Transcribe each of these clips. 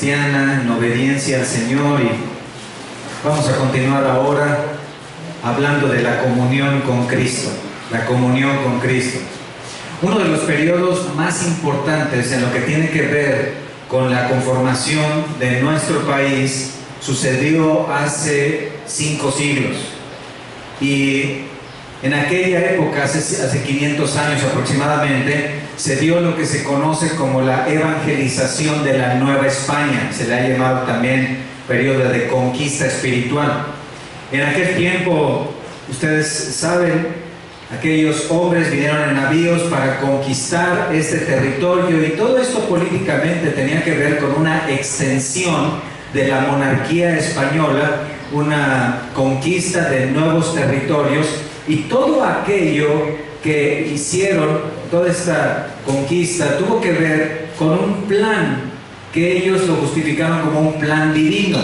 cristiana, en obediencia al Señor, y vamos a continuar ahora hablando de la comunión con Cristo. La comunión con Cristo. Uno de los periodos más importantes en lo que tiene que ver con la conformación de nuestro país sucedió hace 5 siglos. Y en aquella época, hace 500 años aproximadamente, se dio lo que se conoce como la evangelización de la Nueva España. Se le ha llamado también periodo de conquista espiritual. En aquel tiempo, ustedes saben, aquellos hombres vinieron en navíos para conquistar este territorio, y todo esto políticamente tenía que ver con una extensión de la monarquía española, una conquista de nuevos territorios, y todo aquello que hicieron, toda esta conquista, tuvo que ver con un plan que ellos lo justificaban como un plan divino.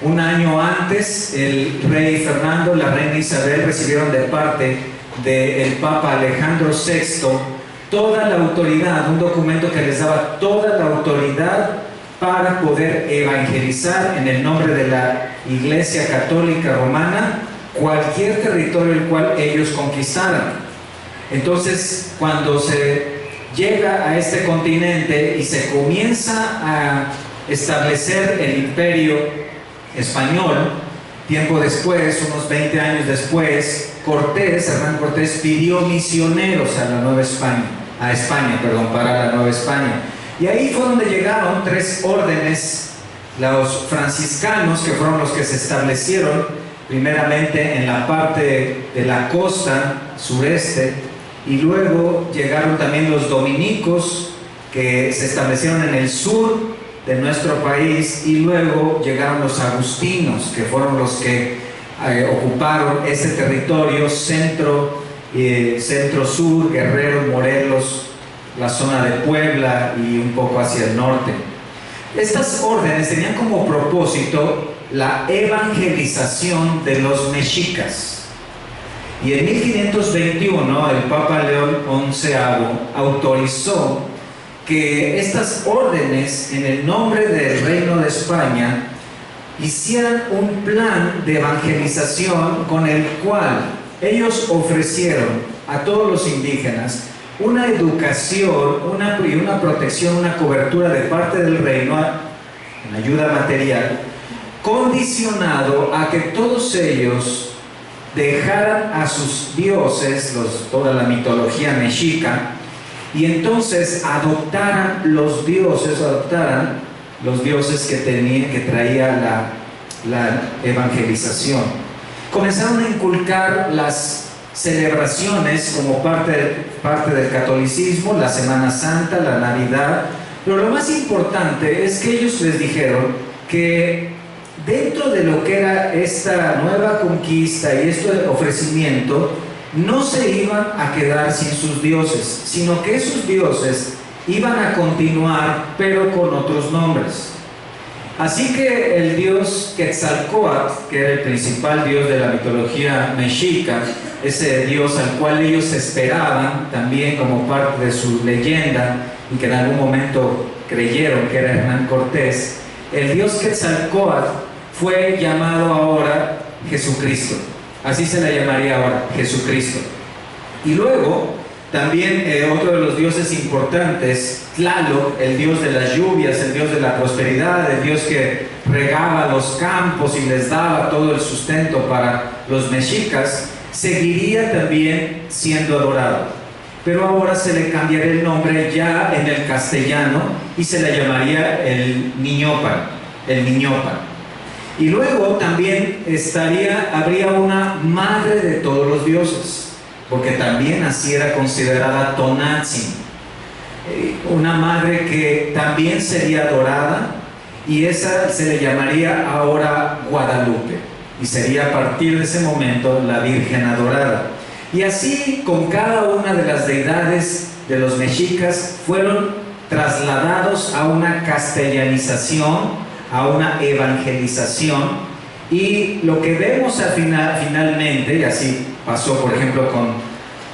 Un año antes, el rey Fernando, la reina Isabel recibieron de parte del Papa Alejandro VI toda la autoridad, un documento que les daba toda la autoridad para poder evangelizar en el nombre de la Iglesia Católica Romana cualquier territorio el cual ellos conquistaran. Entonces, cuando se llega a este continente y se comienza a establecer el imperio español, tiempo después, unos 20 años después, Hernán Cortés pidió misioneros a la Nueva España, para la Nueva España. Y ahí fue donde llegaron 3 órdenes, los franciscanos, que fueron los que se establecieron primeramente en la parte de la costa sureste, y luego llegaron también los dominicos, que se establecieron en el sur de nuestro país, y luego llegaron los agustinos, que fueron los que ocuparon este territorio centro, sur, Guerrero, Morelos, la zona de Puebla y un poco hacia el norte. Estas órdenes tenían como propósito la evangelización de los mexicas. Y en 1521 el Papa León XI autorizó que estas órdenes, en el nombre del Reino de España, hicieran un plan de evangelización con el cual ellos ofrecieron a todos los indígenas una educación, una protección, una cobertura de parte del reino, en ayuda material, condicionado a que todos ellos dejaran a sus dioses, toda la mitología mexica, y entonces adoptaran los dioses que traía la evangelización. Comenzaron a inculcar las celebraciones como parte del catolicismo, la Semana Santa, la Navidad, pero lo más importante es que ellos les dijeron que dentro de lo que era esta nueva conquista y este ofrecimiento, no se iban a quedar sin sus dioses, sino que esos dioses iban a continuar, pero con otros nombres. Así que el dios Quetzalcóatl, que era el principal dios de la mitología mexica, ese dios al cual ellos esperaban también como parte de su leyenda, y que en algún momento creyeron que era Hernán Cortés, el dios Quetzalcóatl fue llamado ahora Jesucristo. Así se le llamaría ahora, Jesucristo. Y luego también otro de los dioses importantes, Tlaloc, el dios de las lluvias, el dios de la prosperidad, el dios que regaba los campos y les daba todo el sustento para los mexicas, seguiría también siendo adorado. Pero ahora se le cambiaría el nombre ya en el castellano y se le llamaría el Niñopan, Y luego también habría una madre de todos los dioses, porque también así era considerada Tonantzin, una madre que también sería adorada, y esa se le llamaría ahora Guadalupe, y sería a partir de ese momento la Virgen adorada. Y así con cada una de las deidades de los mexicas fueron trasladados a una castellanización, a una evangelización, y lo que vemos finalmente, y así pasó por ejemplo con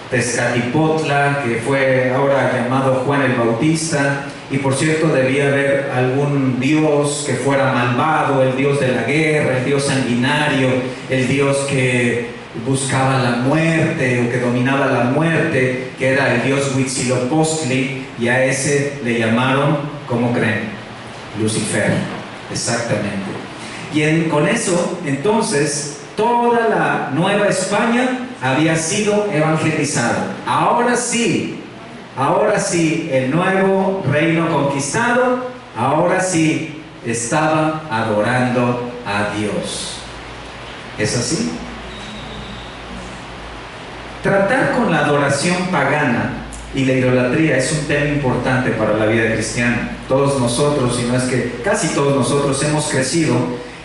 Tezcatipotla, que fue ahora llamado Juan el Bautista, Y por cierto, debía haber algún dios que fuera malvado, el dios de la guerra, el dios sanguinario, el dios que buscaba la muerte o que dominaba la muerte, que era el dios Huitzilopochtli, y a ese le llamaron, ¿cómo creen? Lucifer, exactamente. Y con eso, entonces, toda la Nueva España había sido evangelizada. Ahora sí, el nuevo reino conquistado, ahora sí estaba adorando a Dios. ¿Es así? Tratar con la adoración pagana y la idolatría es un tema importante para la vida cristiana. Todos nosotros, si no es que casi todos nosotros, hemos crecido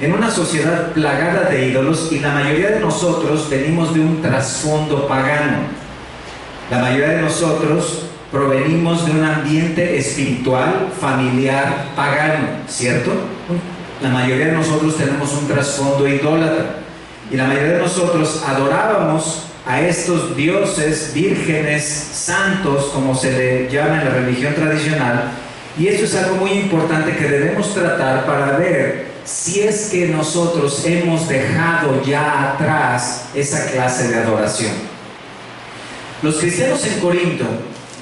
en una sociedad plagada de ídolos, y la mayoría de nosotros venimos de un trasfondo pagano. La mayoría de nosotros provenimos de un ambiente espiritual, familiar, pagano, ¿cierto? La mayoría de nosotros tenemos un trasfondo idólatra, y la mayoría de nosotros adorábamos a estos dioses vírgenes, santos, como se le llama en la religión tradicional. Y esto es algo muy importante que debemos tratar para ver si es que nosotros hemos dejado ya atrás esa clase de adoración. Los cristianos en Corinto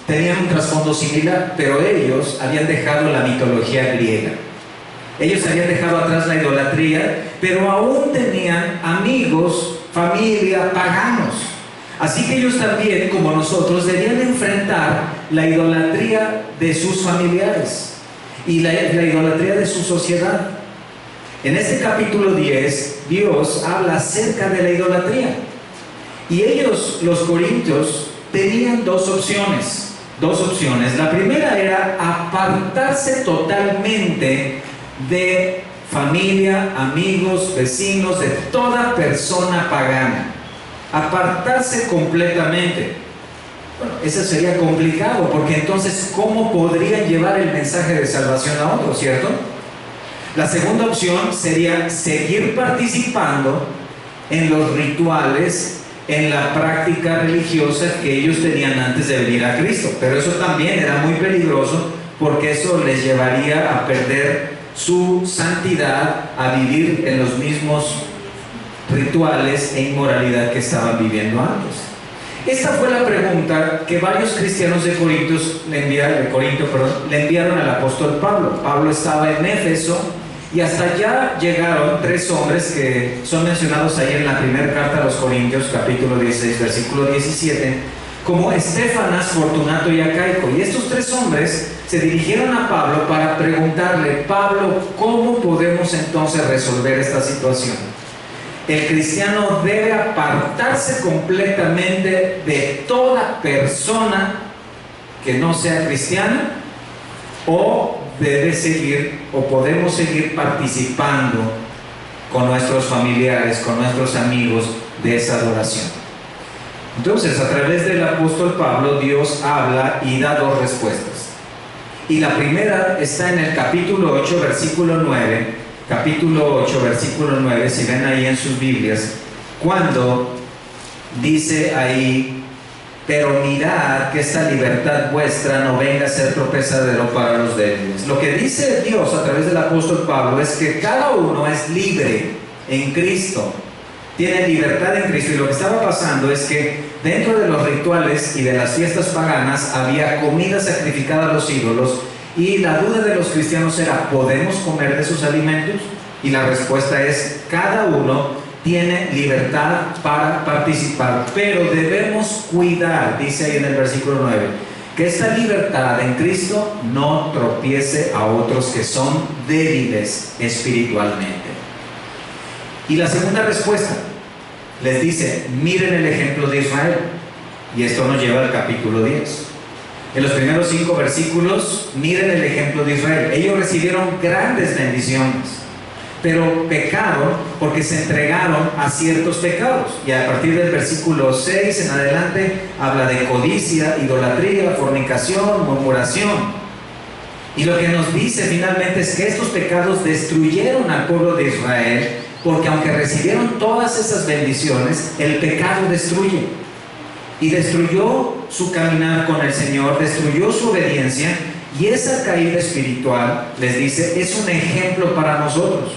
tenían un trasfondo similar, pero ellos habían dejado la mitología griega. Ellos habían dejado atrás la idolatría, pero aún tenían amigos, familia, paganos. Así que ellos también, como nosotros, debían enfrentar la idolatría de sus familiares y la idolatría de su sociedad. En este capítulo 10, Dios habla acerca de la idolatría. Y ellos, los corintios, tenían dos opciones. La primera era apartarse totalmente de familia, amigos, vecinos, de toda persona pagana. Apartarse completamente. Bueno, eso sería complicado, porque entonces, ¿cómo podrían llevar el mensaje de salvación a otros, cierto? La segunda opción sería seguir participando en los rituales, en la práctica religiosa que ellos tenían antes de venir a Cristo. Pero eso también era muy peligroso, porque eso les llevaría a perder su santidad, a vivir en los mismos rituales e inmoralidad que estaban viviendo antes. Esta fue la pregunta que varios cristianos de Corinto le enviaron al apóstol Pablo. Pablo estaba en Éfeso, y hasta allá llegaron tres hombres que son mencionados ahí en la primera carta a los Corintios, capítulo 16, versículo 17, como Estéfanas, Fortunato y Acaico. Y estos tres hombres se dirigieron a Pablo para preguntarle: Pablo, ¿cómo podemos entonces resolver esta situación? El cristiano debe apartarse completamente de toda persona que no sea cristiana, o debe seguir, o podemos seguir participando con nuestros familiares, con nuestros amigos de esa adoración. Entonces, a través del apóstol Pablo, Dios habla y da dos respuestas. Y la primera está en el capítulo 8, versículo 9. Capítulo 8, versículo 9, si ven ahí en sus Biblias, cuando dice ahí: pero mirad que esta libertad vuestra no venga a ser tropezadero para los débiles. Lo que dice Dios a través del apóstol Pablo es que cada uno es libre en Cristo, tiene libertad en Cristo. Y lo que estaba pasando es que dentro de los rituales y de las fiestas paganas había comida sacrificada a los ídolos, y la duda de los cristianos era: ¿podemos comer de sus alimentos? Y la respuesta es: cada uno tiene libertad para participar, pero debemos cuidar, dice ahí en el versículo 9, que esta libertad en Cristo no tropiece a otros que son débiles espiritualmente. Y la segunda respuesta les dice: miren el ejemplo de Israel. Y esto nos lleva al capítulo 10. En los primeros 5 versículos, miren el ejemplo de Israel. Ellos recibieron grandes bendiciones, pero pecaron porque se entregaron a ciertos pecados. Y a partir del versículo 6 en adelante habla de codicia, idolatría, fornicación, murmuración. Y lo que nos dice finalmente es que estos pecados destruyeron al pueblo de Israel, porque aunque recibieron todas esas bendiciones, el pecado destruye. Y destruyó su caminar con el Señor, destruyó su obediencia, Y esa caída espiritual, les dice, es un ejemplo para nosotros,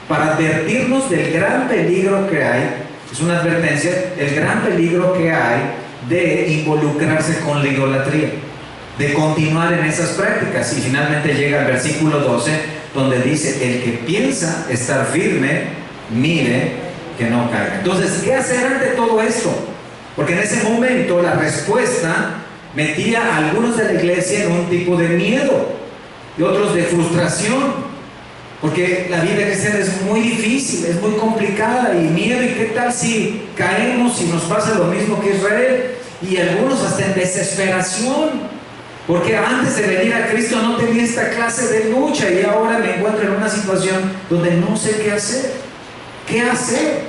para advertirnos del gran peligro que hay, es una advertencia, el gran peligro que hay de involucrarse con la idolatría, de continuar en esas prácticas. Y finalmente llega al versículo 12, donde dice, el que piensa estar firme, mire que no caiga. Entonces, ¿qué hacer ante todo esto? Porque en ese momento la respuesta metía a algunos de la iglesia en un tipo de miedo y otros de frustración, porque la vida cristiana es muy difícil, es muy complicada, y miedo, y qué tal si caemos y nos pasa lo mismo que Israel, y algunos hasta en desesperación, porque antes de venir a Cristo no tenía esta clase de lucha y ahora me encuentro en una situación donde no sé qué hacer. ¿Qué hacer?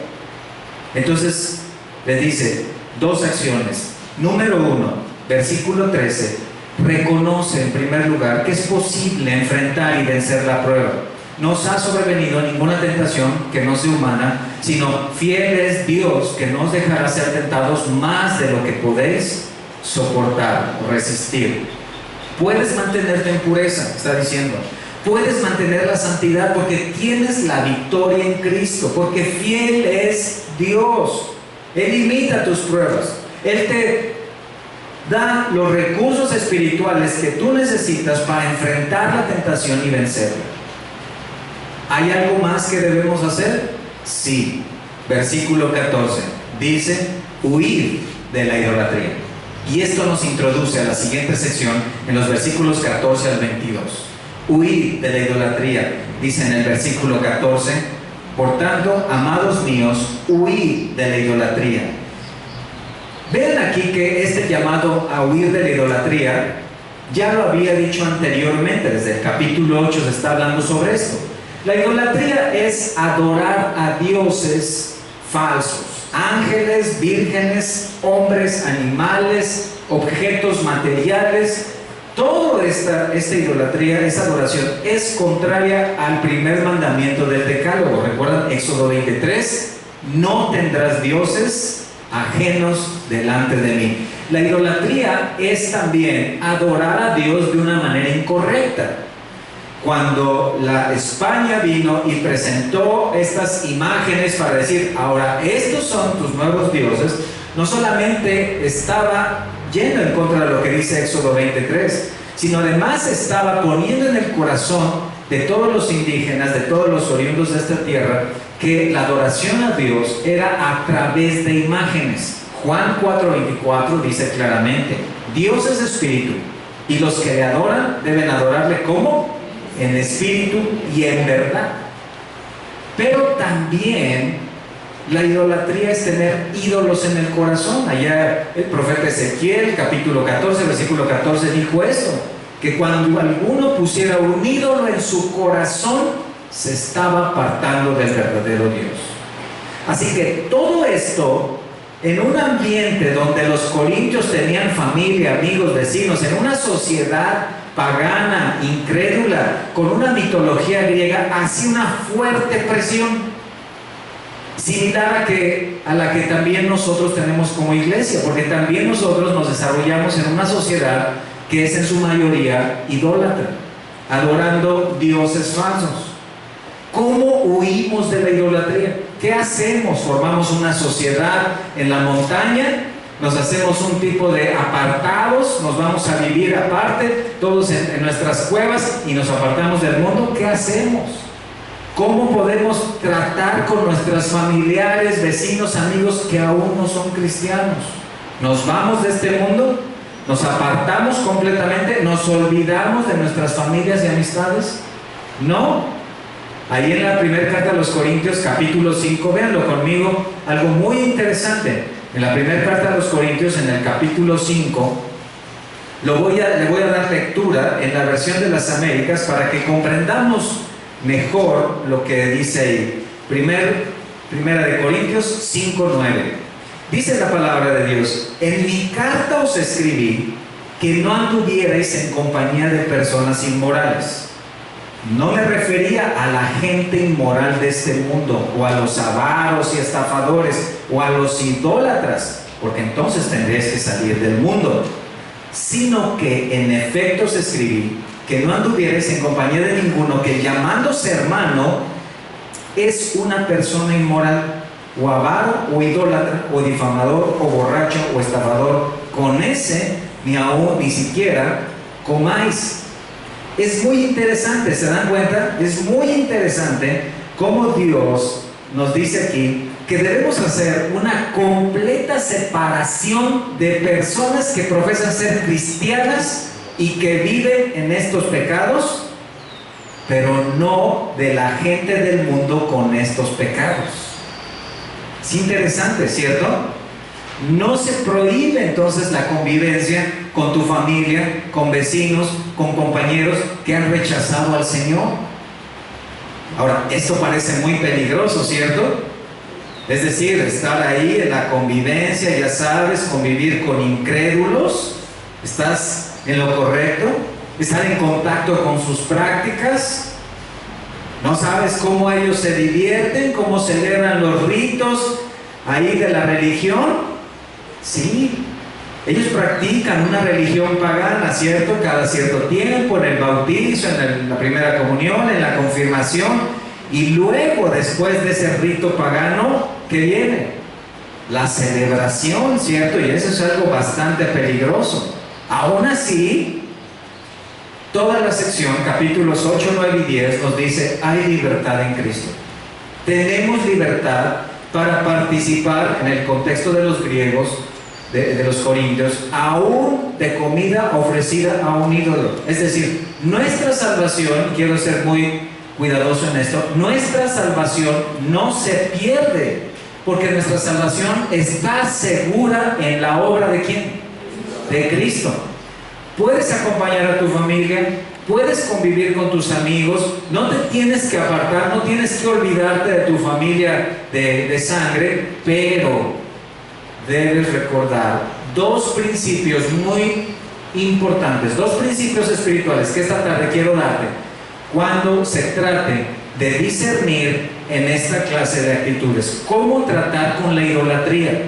Entonces les dice dos acciones. Número 1, versículo 13, reconoce en primer lugar que es posible enfrentar y vencer la prueba. No os ha sobrevenido ninguna tentación que no sea humana, sino fiel es Dios, que no os dejará ser tentados más de lo que podéis soportar o resistir. Puedes mantenerte en pureza, está diciendo. Puedes mantener la santidad porque tienes la victoria en Cristo, porque fiel es Dios. Él imita tus pruebas. Él te da los recursos espirituales que tú necesitas para enfrentar la tentación y vencerla. ¿Hay algo más que debemos hacer? Sí. Versículo 14 dice, huir de la idolatría. Y esto nos introduce a la siguiente sección en los versículos 14 al 22. Huir de la idolatría. Dice en el versículo 14, por tanto, amados míos, huid de la idolatría. Vean aquí que este llamado a huir de la idolatría ya lo había dicho anteriormente, desde el capítulo 8 se está hablando sobre esto. La idolatría es adorar a dioses falsos, ángeles, vírgenes, hombres, animales, objetos materiales. Toda esta idolatría, esta adoración es contraria al primer mandamiento del Decálogo. ¿Recuerdan Éxodo 23? No tendrás dioses ajenos delante de mí. La idolatría es también adorar a Dios de una manera incorrecta. Cuando la España vino y presentó estas imágenes para decir, ahora estos son tus nuevos dioses, no solamente estaba yendo en contra de lo que dice Éxodo 23, sino además estaba poniendo en el corazón de todos los indígenas, de todos los oriundos de esta tierra, que la adoración a Dios era a través de imágenes. Juan 4:24 dice claramente, Dios es espíritu, y los que le adoran deben adorarle ¿cómo? En espíritu y en verdad. Pero también la idolatría es tener ídolos en el corazón. Allá el profeta Ezequiel, capítulo 14, versículo 14, dijo esto, que cuando alguno pusiera un ídolo en su corazón, se estaba apartando del verdadero Dios. Así que todo esto, en un ambiente donde los corintios tenían familia, amigos, vecinos, en una sociedad pagana, incrédula, con una mitología griega, hacía una fuerte presión, similar a la que también nosotros tenemos como iglesia, porque también nosotros nos desarrollamos en una sociedad que es en su mayoría idólatra, adorando dioses falsos. ¿Cómo huimos de la idolatría? ¿Qué hacemos? ¿Formamos una sociedad en la montaña? ¿Nos hacemos un tipo de apartados? ¿Nos vamos a vivir aparte, todos en nuestras cuevas y nos apartamos del mundo? ¿Qué hacemos? ¿Cómo podemos tratar con nuestros familiares, vecinos, amigos que aún no son cristianos? ¿Nos vamos de este mundo? ¿Nos apartamos completamente? ¿Nos olvidamos de nuestras familias y amistades? No. Ahí en la primera carta a los Corintios, capítulo 5, véanlo conmigo, algo muy interesante. En la primera carta a los Corintios, en el capítulo 5, le voy a dar lectura en la versión de las Américas para que comprendamos mejor lo que dice ahí. Primera de Corintios 5:9. Dice la palabra de Dios: en mi carta os escribí que no anduvierais en compañía de personas inmorales. No me refería a la gente inmoral de este mundo, o a los avaros y estafadores, o a los idólatras, porque entonces tendréis que salir del mundo, sino que en efecto os escribí que no anduvieres en compañía de ninguno que llamándose hermano es una persona inmoral, o avaro, o idólatra, o difamador, o borracho, o estafador. Con ese ni siquiera comáis. Es muy interesante, ¿se dan cuenta? Es muy interesante cómo Dios nos dice aquí que debemos hacer una completa separación de personas que profesan ser cristianas y que viven en estos pecados, pero no de la gente del mundo con estos pecados. Es interesante, ¿cierto? No se prohíbe entonces la convivencia con tu familia, con vecinos, con compañeros que han rechazado al Señor. Ahora, esto parece muy peligroso, ¿cierto? Es decir, estar ahí en la convivencia, ya sabes, convivir con incrédulos. ¿Estás en lo correcto? Estar en contacto con sus prácticas. No sabes cómo ellos se divierten, cómo celebran los ritos ahí de la religión. Sí, ellos practican una religión pagana, ¿cierto? Cada cierto tiempo, en el bautizo, en la primera comunión, en la confirmación. Y luego, después de ese rito pagano, ¿qué viene? La celebración, ¿cierto? Y eso es algo bastante peligroso. Aún así, toda la sección, capítulos 8, 9 y 10, nos dice, hay libertad en Cristo. Tenemos libertad para participar, en el contexto de los griegos, de los corintios, aún de comida ofrecida a un ídolo. Es decir, nuestra salvación, quiero ser muy cuidadoso en esto, nuestra salvación no se pierde, porque nuestra salvación está segura en la obra ¿de quién? De Cristo. Puedes acompañar a tu familia, puedes convivir con tus amigos, no te tienes que apartar, no tienes que olvidarte de tu familia de sangre, pero debes recordar dos principios muy importantes, dos principios espirituales que esta tarde quiero darte cuando se trate de discernir en esta clase de actitudes. ¿Cómo tratar con la idolatría?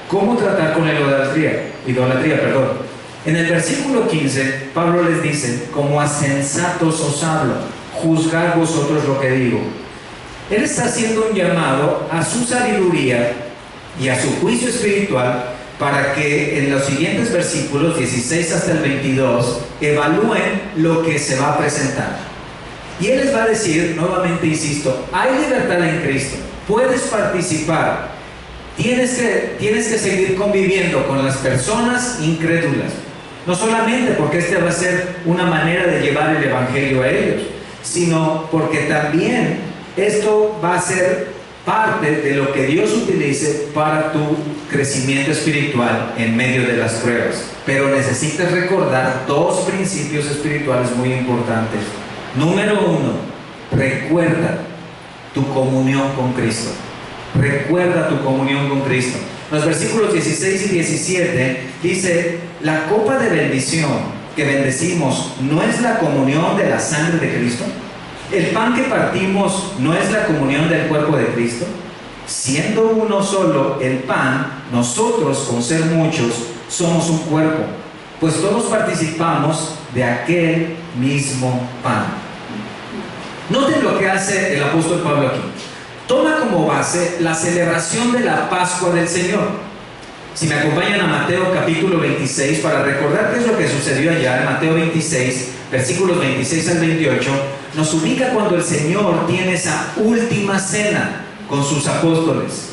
¿Cómo tratar con la idolatría, perdón. En el versículo 15, Pablo les dice, como a sensatos os hablo, juzgad vosotros lo que digo. Él está haciendo un llamado a su sabiduría y a su juicio espiritual para que en los siguientes versículos 16 hasta el 22 evalúen lo que se va a presentar. Y él les va a decir, nuevamente insisto, hay libertad en Cristo, puedes participar, tienes que seguir conviviendo con las personas incrédulas, no solamente porque esta va a ser una manera de llevar el evangelio a ellos, sino porque también esto va a ser parte de lo que Dios utilice para tu crecimiento espiritual en medio de las pruebas. Pero necesitas recordar dos principios espirituales muy importantes. Número uno, recuerda tu comunión con Cristo. Recuerda tu comunión con Cristo. Los versículos 16 y 17 dice, la copa de bendición que bendecimos no es la comunión de la sangre de Cristo. El pan que partimos no es la comunión del cuerpo de Cristo. Siendo uno solo el pan, nosotros, con ser muchos, somos un cuerpo, pues todos participamos de aquel mismo pan. Noten lo que hace el apóstol Pablo aquí. Toma como base la celebración de la Pascua del Señor. Si me acompañan a Mateo capítulo 26 para recordar qué es lo que sucedió allá, en Mateo 26, versículos 26 al 28, nos ubica cuando el Señor tiene esa última cena con sus apóstoles.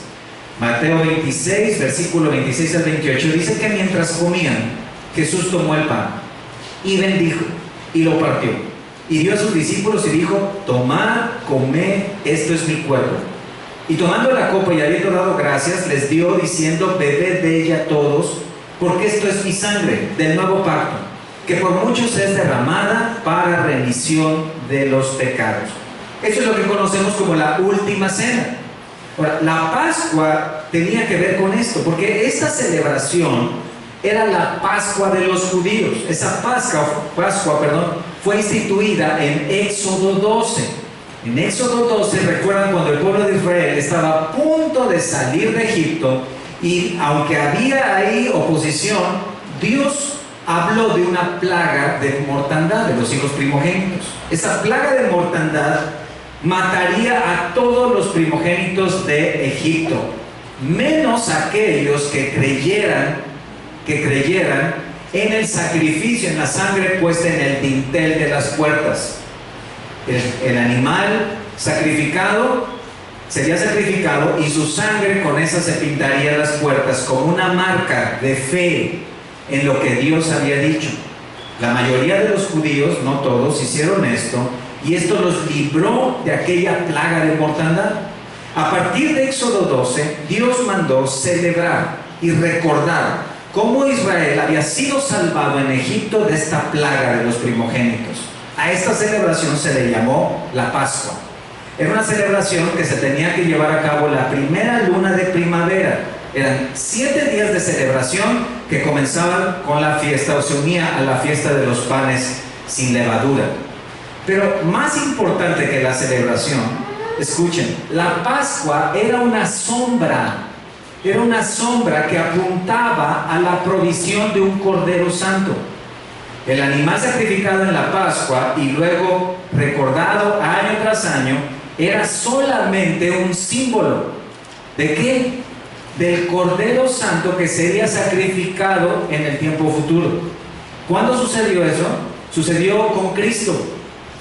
Mateo 26, versículo 26 al 28, dice que mientras comían, Jesús tomó el pan y bendijo y lo partió. Y dio a sus discípulos y dijo, tomad, comed, esto es mi cuerpo. Y tomando la copa y habiendo dado gracias, les dio diciendo, bebed de ella todos, porque esto es mi sangre del nuevo pacto, que por muchos es derramada para remisión de los pecados. Eso es lo que conocemos como la última cena. Ahora, la Pascua tenía que ver con esto, porque esta celebración era la Pascua de los judíos. Esa Pascua, fue instituida en Éxodo 12. En Éxodo 12, recuerdan cuando el pueblo de Israel estaba a punto de salir de Egipto, y aunque había ahí oposición, Dios habló de una plaga de mortandad de los hijos primogénitos. Esa plaga de mortandad mataría a todos los primogénitos de Egipto, menos aquellos que creyeran en el sacrificio, en la sangre puesta en el dintel de las puertas. El animal sería sacrificado y su sangre con esa se pintaría las puertas como una marca de fe en lo que Dios había dicho. La mayoría de los judíos, no todos, hicieron esto, y esto los libró de aquella plaga de mortandad. A partir de Éxodo 12, Dios mandó celebrar y recordar cómo Israel había sido salvado en Egipto de esta plaga de los primogénitos. A esta celebración se le llamó la Pascua. Era una celebración que se tenía que llevar a cabo la primera luna de primavera. Eran 7 días de celebración que comenzaban con la fiesta, o se unía a la fiesta de los panes sin levadura. Pero más importante que la celebración, escuchen, la Pascua era una sombra que apuntaba a la provisión de un Cordero Santo. El animal sacrificado en la Pascua y luego recordado año tras año era solamente un símbolo. ¿De qué? Del Cordero Santo que sería sacrificado en el tiempo futuro. ¿Cuándo sucedió eso? Sucedió con Cristo.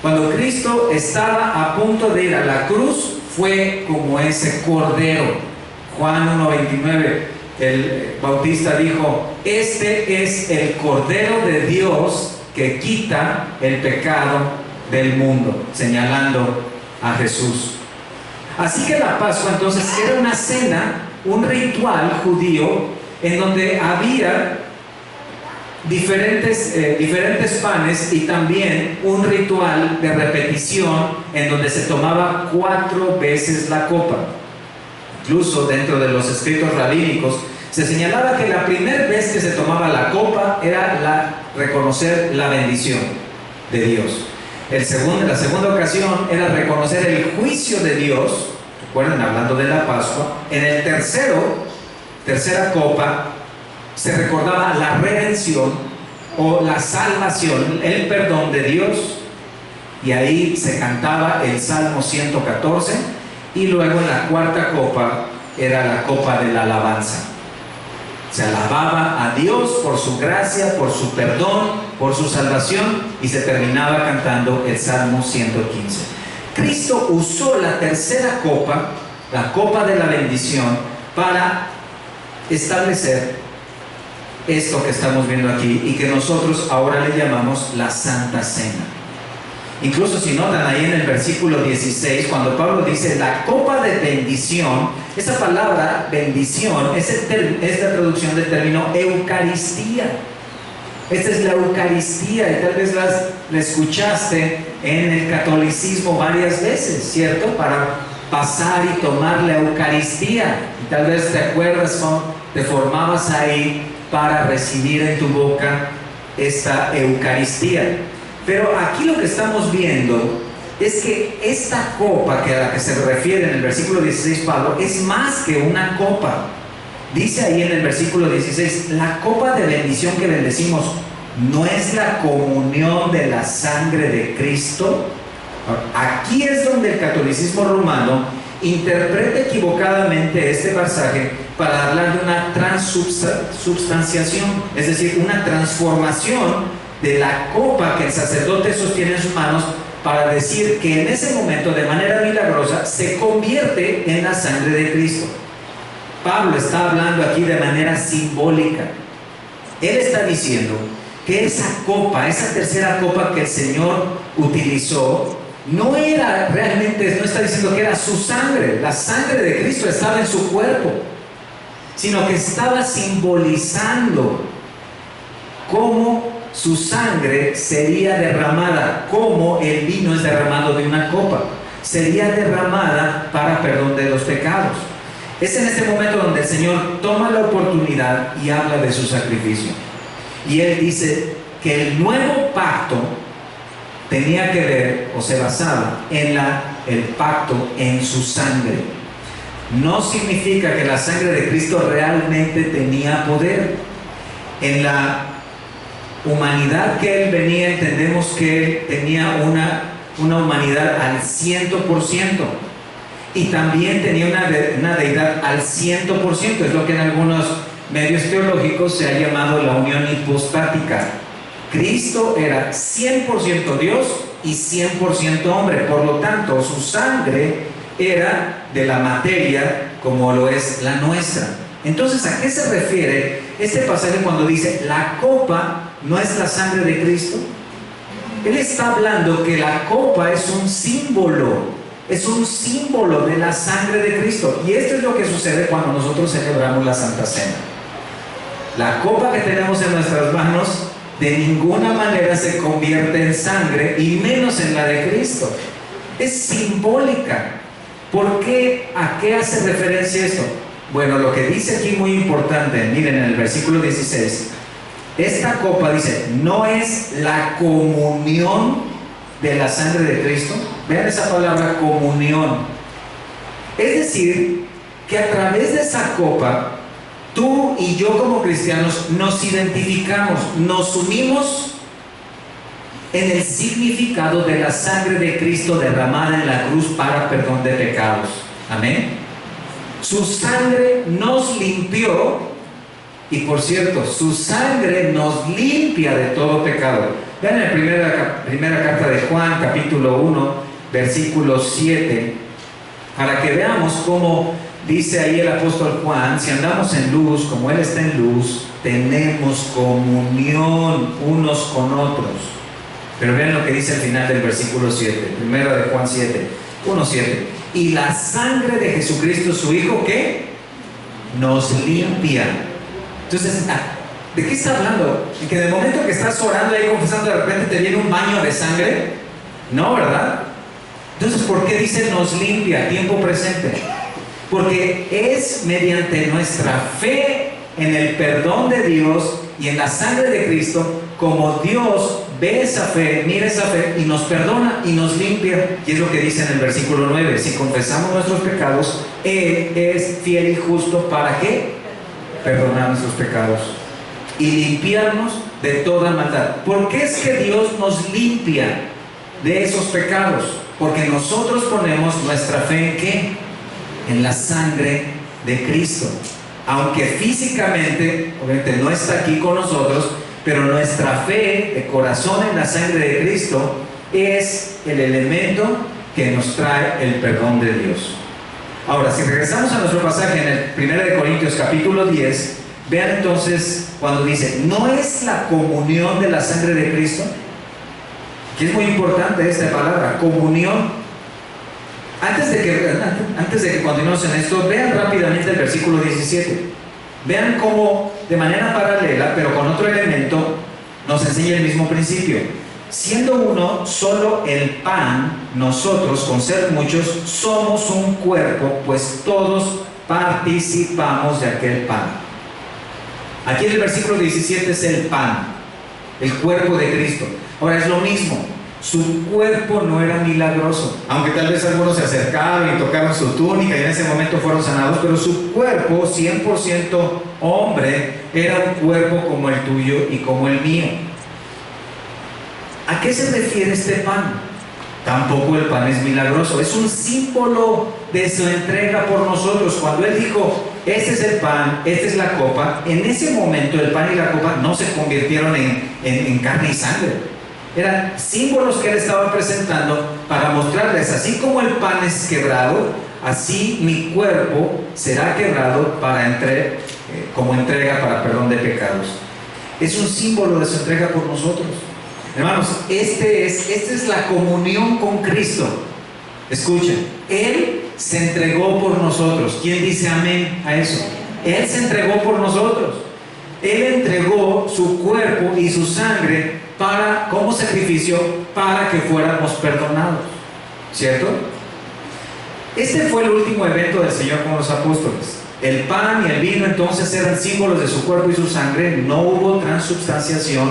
Cuando Cristo estaba a punto de ir a la cruz, fue como ese Cordero. Juan 1:29, el Bautista dijo: este es el Cordero de Dios que quita el pecado del mundo, señalando a Jesús. Así que la Pascua entonces era una cena, un ritual judío en donde había diferentes panes y también un ritual de repetición en donde se tomaba 4 veces la copa. Incluso dentro de los escritos rabínicos se señalaba que la primera vez que se tomaba la copa era reconocer la bendición de Dios. La segunda ocasión era reconocer el juicio de Dios. Recuerden, hablando de la Pascua. En el tercera copa, se recordaba la redención o la salvación, el perdón de Dios, y ahí se cantaba el Salmo 114, y luego en la cuarta copa era la copa de la alabanza. Se alababa a Dios por su gracia, por su perdón, por su salvación, y se terminaba cantando el Salmo 115. Cristo usó la tercera copa, la copa de la bendición, para establecer esto que estamos viendo aquí y que nosotros ahora le llamamos la Santa Cena. Incluso si notan ahí en el versículo 16, cuando Pablo dice la copa de bendición, esa palabra bendición es la traducción del término Eucaristía. Esta es la Eucaristía, y tal vez la escuchaste en el catolicismo varias veces, ¿cierto? Para pasar y tomar la Eucaristía. Y tal vez te acuerdas cuando te formabas ahí para recibir en tu boca esta Eucaristía. Pero aquí lo que estamos viendo es que esta copa a la que se refiere en el versículo 16 Pablo es más que una copa. Dice ahí en el versículo 16, la copa de bendición que bendecimos no es la comunión de la sangre de Cristo. Aquí es donde el catolicismo romano interpreta equivocadamente este pasaje para hablar de una transubstanciación, es decir, una transformación de la copa que el sacerdote sostiene en sus manos, para decir que en ese momento, de manera milagrosa, se convierte en la sangre de Cristo. Pablo está hablando aquí de manera simbólica. Él está diciendo que esa copa, esa tercera copa que el Señor utilizó, no está diciendo que era su sangre. La sangre de Cristo estaba en su cuerpo, sino que estaba simbolizando cómo su sangre sería derramada, como el vino es derramado de una copa, sería derramada para perdón de los pecados. Es en este momento donde el Señor toma la oportunidad y habla de su sacrificio. Y Él dice que el nuevo pacto tenía que ver, o se basaba en el pacto en su sangre. No significa que la sangre de Cristo realmente tenía poder. En la humanidad que Él venía, entendemos que Él tenía una humanidad al 100%. Y también tenía una deidad al 100%. Es lo que en algunos medios teológicos se ha llamado la unión hipostática. Cristo era 100% Dios y 100% hombre. Por lo tanto, su sangre era de la materia como lo es la nuestra. Entonces, ¿a qué se refiere este pasaje cuando dice la copa no es la sangre de Cristo? Él está hablando que la copa es un símbolo de la sangre de Cristo. Y esto es lo que sucede cuando nosotros celebramos la Santa Cena. La copa que tenemos en nuestras manos de ninguna manera se convierte en sangre, y menos en la de Cristo. Es simbólica. ¿Por qué? ¿A qué hace referencia esto? Bueno, lo que dice aquí muy importante, miren en el versículo 16, esta copa dice, no es la comunión de la sangre de Cristo. Vean esa palabra, comunión. Es decir, que a través de esa copa, tú y yo como cristianos nos identificamos, nos unimos en el significado de la sangre de Cristo derramada en la cruz para perdón de pecados. Amén. Su sangre nos limpió, y por cierto, su sangre nos limpia de todo pecado. Vean en la primera carta de Juan, capítulo 1, versículo 7, para que veamos cómo dice ahí el apóstol Juan: si andamos en luz, como Él está en luz, tenemos comunión unos con otros. Pero vean lo que dice al final del versículo 7, primero de Juan 7, 1:7. Y la sangre de Jesucristo, su Hijo, ¿qué? Nos limpia. Entonces, ¿de qué está hablando? ¿En que de momento que estás orando ahí confesando, de repente te viene un baño de sangre? No, ¿verdad? Entonces, ¿por qué dice nos limpia? Tiempo presente. Porque es mediante nuestra fe en el perdón de Dios y en la sangre de Cristo como Dios ve esa fe, mira esa fe y nos perdona y nos limpia. Y es lo que dice en el versículo 9: si confesamos nuestros pecados, Él es fiel y justo para ¿qué? Perdonar nuestros pecados y limpiarnos de toda maldad. ¿Por qué es que Dios nos limpia de esos pecados? Porque nosotros ponemos nuestra fe ¿en qué? En la sangre de Cristo. Aunque físicamente, obviamente, no está aquí con nosotros, pero nuestra fe de corazón en la sangre de Cristo es el elemento que nos trae el perdón de Dios. Ahora, si regresamos a nuestro pasaje en el 1 de Corintios capítulo 10, vean entonces cuando dice, ¿no es la comunión de la sangre de Cristo? Que es muy importante esta palabra, comunión. Antes de que continuemos en esto, vean rápidamente el versículo 17. Vean cómo, de manera paralela, pero con otro elemento, nos enseña el mismo principio. Siendo uno solo el pan, nosotros, con ser muchos, somos un cuerpo, pues todos participamos de aquel pan. Aquí en el versículo 17 es el pan, el cuerpo de Cristo. Ahora es lo mismo. Su cuerpo no era milagroso, aunque tal vez algunos se acercaron y tocaron su túnica y en ese momento fueron sanados, pero su cuerpo, 100% hombre, era un cuerpo como el tuyo y como el mío. ¿A qué se refiere este pan? Tampoco el pan es milagroso, es un símbolo de su entrega por nosotros. Cuando Él dijo, este es el pan, esta es la copa, en ese momento el pan y la copa no se convirtieron en carne y sangre. Eran símbolos que Él estaba presentando para mostrarles, así como el pan es quebrado, así mi cuerpo será quebrado como entrega para perdón de pecados. Es un símbolo de su entrega por nosotros. Hermanos, esta es la comunión con Cristo. Escuchen, Él se entregó por nosotros. ¿Quién dice amén a eso? Él se entregó por nosotros. Él entregó su cuerpo y su sangre como sacrificio para que fuéramos perdonados, ¿cierto? Este fue el último evento del Señor con los apóstoles. El pan y el vino entonces eran símbolos de su cuerpo y su sangre. No hubo transubstanciación.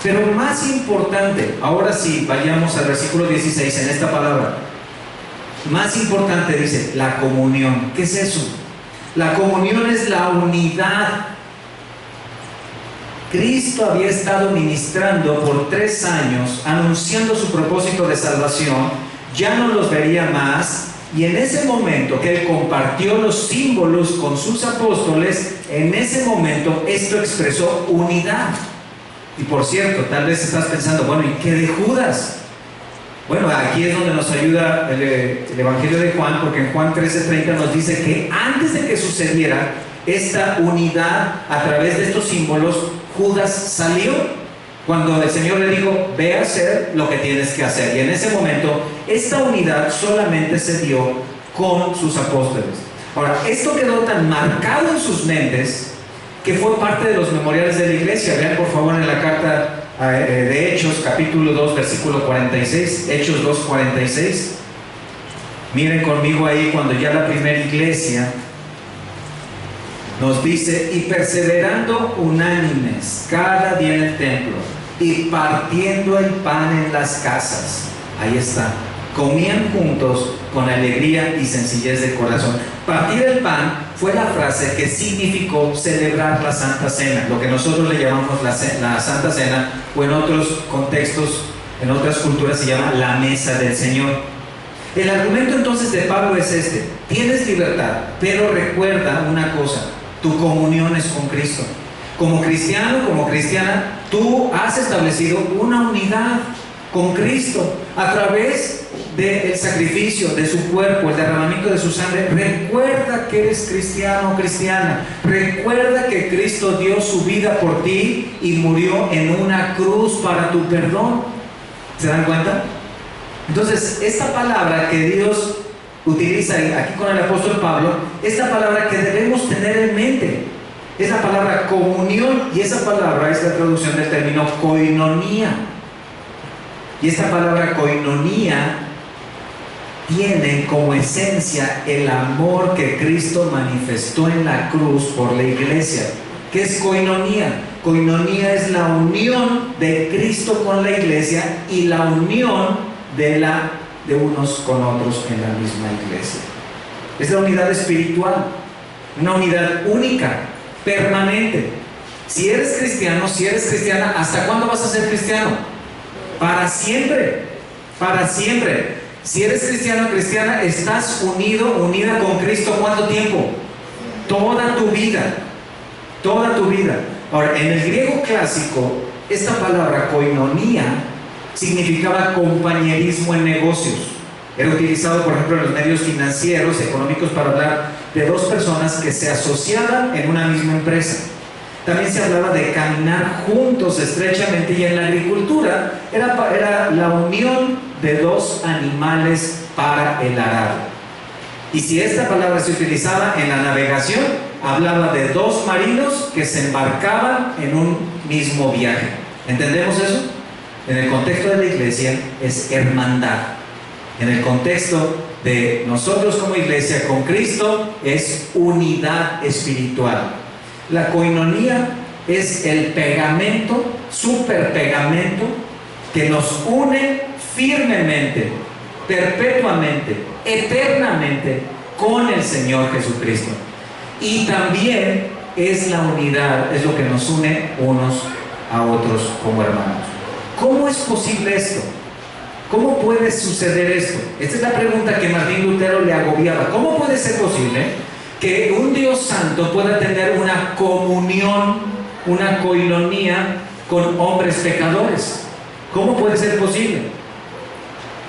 Pero más importante, ahora sí, vayamos al versículo 16 en esta palabra. Más importante dice, la comunión. ¿Qué es eso? La comunión es la unidad Cristo había estado ministrando por 3 años, anunciando su propósito de salvación, ya no los vería más, y en ese momento que Él compartió los símbolos con sus apóstoles, en ese momento esto expresó unidad. Y por cierto, tal vez estás pensando, bueno, ¿y qué de Judas? Bueno, aquí es donde nos ayuda el Evangelio de Juan, porque en Juan 13:30 nos dice que antes de que sucediera esta unidad a través de estos símbolos, Judas salió cuando el Señor le dijo, ve a hacer lo que tienes que hacer. Y en ese momento, esta unidad solamente se dio con sus apóstoles. Ahora, esto quedó tan marcado en sus mentes que fue parte de los memoriales de la iglesia. Vean por favor en la carta de Hechos, capítulo 2, versículo 46, Hechos 2, 46. Miren conmigo ahí cuando ya la primera iglesia nos dice, y perseverando unánimes cada día en el templo, y partiendo el pan en las casas, ahí está, comían juntos con alegría y sencillez de corazón. Partir el pan fue la frase que significó celebrar la Santa Cena, lo que nosotros le llamamos la Santa Cena, o en otros contextos, en otras culturas se llama la mesa del Señor. El argumento entonces de Pablo es este: tienes libertad, pero recuerda una cosa, tu comunión es con Cristo. Como cristiano, como cristiana, tú has establecido una unidad con Cristo a través del sacrificio de su cuerpo, el derramamiento de su sangre. Recuerda que eres cristiano o cristiana. Recuerda que Cristo dio su vida por ti y murió en una cruz para tu perdón. ¿Se dan cuenta? Entonces, esta palabra que Dios utiliza aquí con el apóstol Pablo, esta palabra que debemos tener en mente, es la palabra comunión, y esa palabra es la traducción del término koinonía. Y esta palabra koinonía tiene como esencia el amor que Cristo manifestó en la cruz por la iglesia. ¿Qué es koinonía? Koinonía es la unión de Cristo con la iglesia y la unión de unos con otros en la misma iglesia. Es la unidad espiritual, una unidad única, permanente. Si eres cristiano, si eres cristiana, ¿hasta cuándo vas a ser cristiano? Para siempre, para siempre. Si eres cristiano o cristiana, estás unida con Cristo. ¿Cuánto tiempo? Toda tu vida, toda tu vida. Ahora, en el griego clásico, esta palabra koinonía significaba compañerismo en negocios. Era utilizado, por ejemplo, en los medios financieros, económicos, para hablar de dos personas que se asociaban en una misma empresa. También se hablaba de caminar juntos estrechamente, y en la agricultura era la unión de dos animales para el arado. Y si esta palabra se utilizaba en la navegación, hablaba de dos marinos que se embarcaban en un mismo viaje. ¿Entendemos eso? En el contexto de la iglesia es hermandad. En el contexto de nosotros como iglesia con Cristo es unidad espiritual. La koinonía es el pegamento, super pegamento, que nos une firmemente, perpetuamente, eternamente con el Señor Jesucristo. Y también es la unidad, es lo que nos une unos a otros como hermanos. ¿Cómo es posible esto? ¿Cómo puede suceder esto? Esta es la pregunta que Martín Lutero le agobiaba. ¿Cómo puede ser posible que un Dios santo pueda tener una comunión, una koinonía con hombres pecadores? ¿Cómo puede ser posible?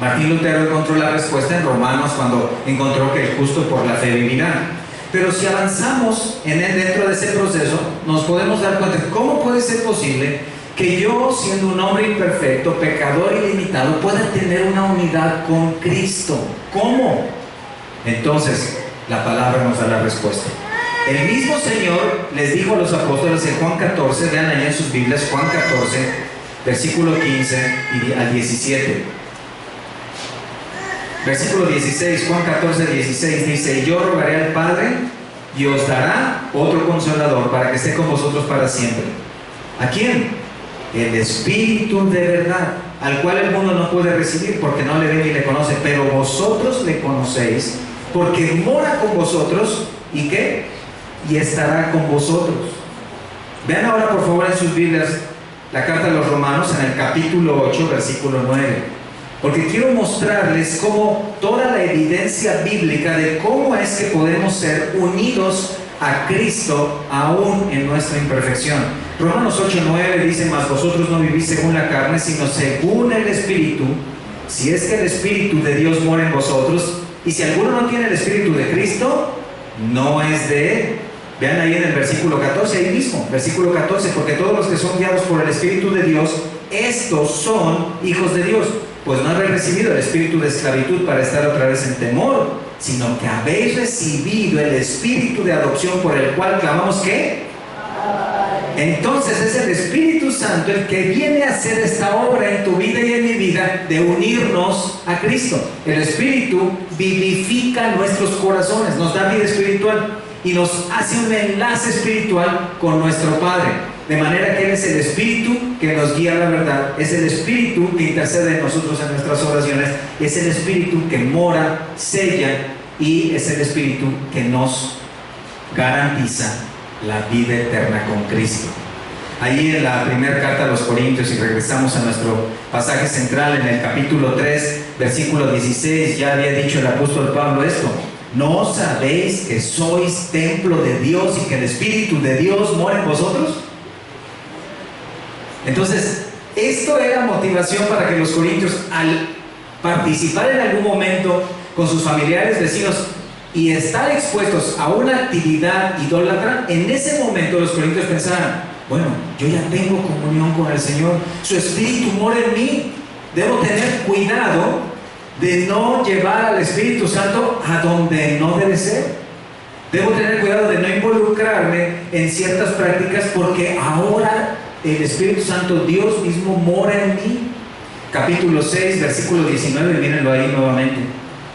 Martín Lutero encontró la respuesta en Romanos, cuando encontró que el justo por la fe vivirá. Pero si avanzamos dentro de ese proceso, nos podemos dar cuenta de cómo puede ser posible que yo, siendo un hombre imperfecto, pecador ilimitado, pueda tener una unidad con Cristo. ¿Cómo? Entonces, la palabra nos da la respuesta. El mismo Señor les dijo a los apóstoles en Juan 14, vean allá en sus Biblias, Juan 14, versículo 15 al 17. Versículo 16, Juan 14, 16 dice: y yo rogaré al Padre y os dará otro consolador para que esté con vosotros para siempre. ¿A quién? El Espíritu de verdad, al cual el mundo no puede recibir porque no le ve ni le conoce, pero vosotros le conocéis porque mora con vosotros. ¿Y qué? Y estará con vosotros. Vean ahora por favor en sus Biblias la carta a los Romanos en el capítulo 8, versículo 9. Porque quiero mostrarles cómo toda la evidencia bíblica de cómo es que podemos ser unidos a Cristo aún en nuestra imperfección. Romanos 8, 9 dice: mas vosotros no vivís según la carne, sino según el Espíritu, si es que el Espíritu de Dios mora en vosotros. Y si alguno no tiene el Espíritu de Cristo, no es de él. Vean ahí en el versículo 14, ahí mismo, versículo 14: porque todos los que son guiados por el Espíritu de Dios, estos son hijos de Dios. Pues no habéis recibido el espíritu de esclavitud para estar otra vez en temor, sino que habéis recibido el espíritu de adopción, por el cual clamamos ¿qué? Entonces es el Espíritu Santo el que viene a hacer esta obra en tu vida y en mi vida de unirnos a Cristo. El Espíritu vivifica nuestros corazones, nos da vida espiritual y nos hace un enlace espiritual con nuestro Padre. De manera que Él es el Espíritu que nos guía a la verdad, es el Espíritu que intercede en nosotros en nuestras oraciones, es el Espíritu que mora, sella, y es el Espíritu que nos garantiza la vida eterna con Cristo. Ahí en la primera carta a los Corintios, y regresamos a nuestro pasaje central en el capítulo 3, versículo 16, ya había dicho el apóstol Pablo esto: ¿no sabéis que sois templo de Dios y que el Espíritu de Dios mora en vosotros? Entonces, esto era motivación para que los corintios, al participar en algún momento con sus familiares, vecinos, y estar expuestos a una actividad idólatra, en ese momento los corintios pensaban: bueno, yo ya tengo comunión con el Señor, su Espíritu mora en mí, debo tener cuidado de no llevar al Espíritu Santo a donde no debe ser. Debo tener cuidado de no involucrarme en ciertas prácticas, porque ahora el Espíritu Santo, Dios mismo, mora en mí. Capítulo 6, versículo 19, mírenlo ahí nuevamente.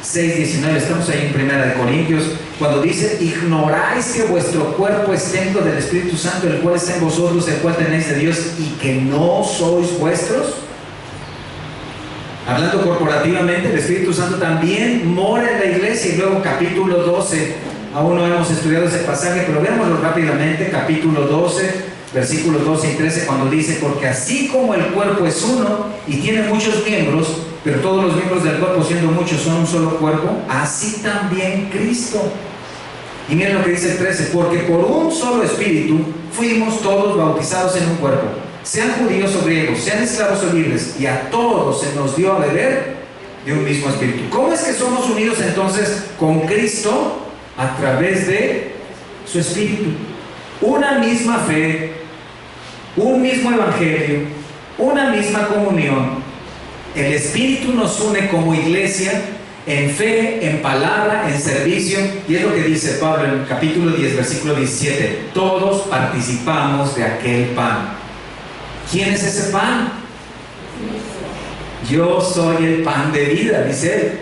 6, 19, estamos ahí en 1 Corintios, cuando dice: ignoráis que vuestro cuerpo es templo del Espíritu Santo, el cual está en vosotros, el cual tenéis de Dios, y que no sois vuestros. Hablando corporativamente, el Espíritu Santo también mora en la iglesia. Y luego capítulo 12, aún no hemos estudiado ese pasaje, pero veámoslo rápidamente. Capítulo 12, versículos 12 y 13, cuando dice: porque así como el cuerpo es uno y tiene muchos miembros, pero todos los miembros del cuerpo, siendo muchos, son un solo cuerpo, así también Cristo. Y miren lo que dice el 13: porque por un solo Espíritu fuimos todos bautizados en un cuerpo, sean judíos o griegos, sean esclavos o libres, y a todos se nos dio a beber de un mismo Espíritu. ¿Cómo es que somos unidos entonces con Cristo? A través de su Espíritu. Una misma fe, un mismo evangelio, una misma comunión. El Espíritu nos une como iglesia en fe, en palabra, en servicio, y es lo que dice Pablo en el capítulo 10, versículo 17: todos participamos de aquel pan. ¿Quién es ese pan? Yo soy el pan de vida, dice él.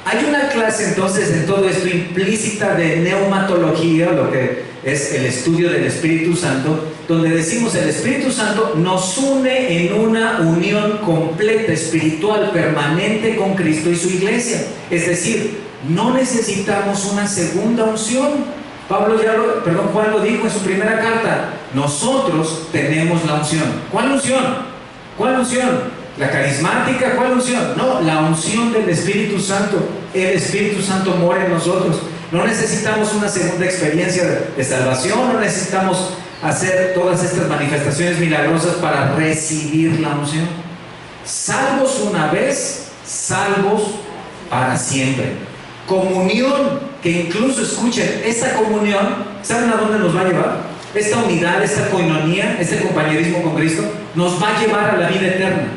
Hay una clase entonces en todo esto implícita de neumatología, lo que es el estudio del Espíritu Santo, donde decimos: el Espíritu Santo nos une en una unión completa, espiritual, permanente con Cristo y su iglesia. Es decir, no necesitamos una segunda unción. Juan lo dijo en su primera carta: nosotros tenemos la unción. ¿Cuál unción? ¿Cuál unción? ¿La carismática? ¿Cuál unción? No, la unción del Espíritu Santo. El Espíritu Santo mora en nosotros. No necesitamos una segunda experiencia de salvación, no necesitamos hacer todas estas manifestaciones milagrosas para recibir la unción. Salvos una vez, salvos para siempre. Comunión, que incluso, escuchen, esta comunión, ¿saben a dónde nos va a llevar? Esta unidad, esta coinonía, este compañerismo con Cristo, nos va a llevar a la vida eterna.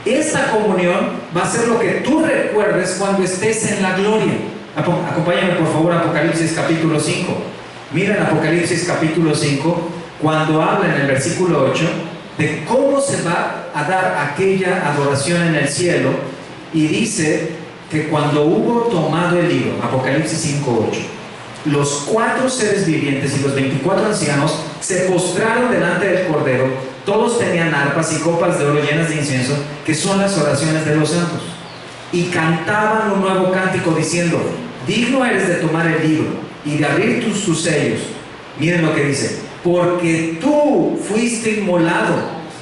Esta comunión va a ser lo que tú recuerdes cuando estés en la gloria. Acompáñame por favor a Apocalipsis capítulo 5. Miren Apocalipsis capítulo 5, cuando habla en el versículo 8 de cómo se va a dar aquella adoración en el cielo, y dice que cuando hubo tomado el libro, Apocalipsis 5, 8, los 4 seres vivientes y los 24 ancianos se postraron delante del Cordero. Todos tenían arpas y copas de oro llenas de incienso, que son las oraciones de los santos, y cantaban un nuevo cántico diciendo: digno eres de tomar el libro y de abrir tus sellos. Miren lo que dice: porque tú fuiste inmolado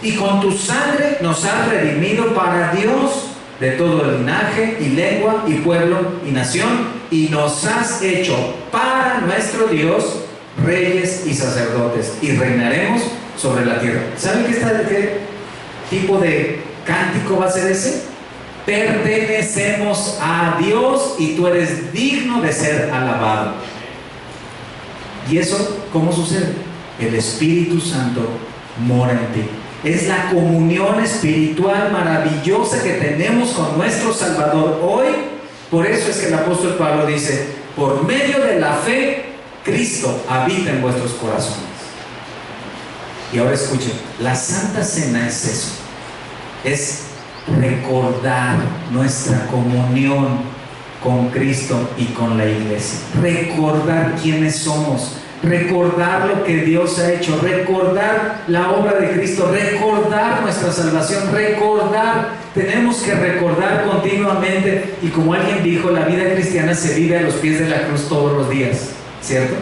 y con tu sangre nos has redimido para Dios de todo el linaje y lengua y pueblo y nación, y nos has hecho para nuestro Dios reyes y sacerdotes, y reinaremos sobre la tierra. ¿Saben qué tipo de cántico va a ser ese? Pertenecemos a Dios y tú eres digno de ser alabado. ¿Y eso cómo sucede? El Espíritu Santo mora en ti. Es la comunión espiritual maravillosa que tenemos con nuestro Salvador hoy. Por eso es que el apóstol Pablo dice: por medio de la fe, Cristo habita en vuestros corazones. Y ahora escuchen, la Santa Cena es eso. Es recordar nuestra comunión con Cristo y con la iglesia. Recordar quiénes somos. Recordar lo que Dios ha hecho, recordar la obra de Cristo, recordar nuestra salvación, tenemos que recordar continuamente. Y como alguien dijo, la vida cristiana se vive a los pies de la cruz todos los días, ¿cierto?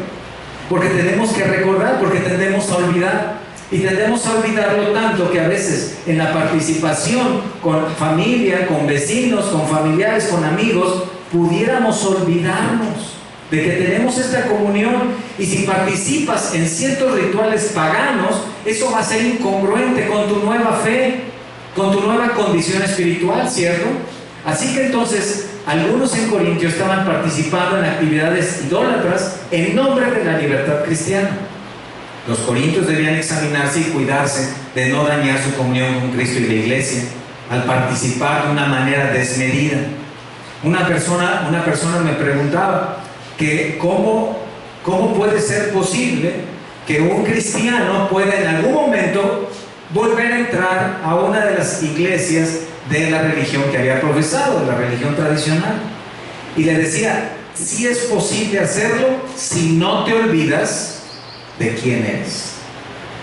Porque tenemos que recordar, porque tendemos a olvidar, y tendemos a olvidarlo tanto que a veces en la participación con familia, con vecinos, con familiares, con amigos, pudiéramos olvidarnos de que tenemos esta comunión. Y si participas en ciertos rituales paganos, eso va a ser incongruente con tu nueva fe, con tu nueva condición espiritual, ¿cierto? Así que entonces algunos en Corintios estaban participando en actividades idólatras en nombre de la libertad cristiana. Los corintios debían examinarse y cuidarse de no dañar su comunión con Cristo y la iglesia al participar de una manera desmedida. Una persona me preguntaba que cómo puede ser posible que un cristiano pueda en algún momento volver a entrar a una de las iglesias de la religión que había profesado, de la religión tradicional. Y le decía, sí es posible hacerlo si no te olvidas de quién eres,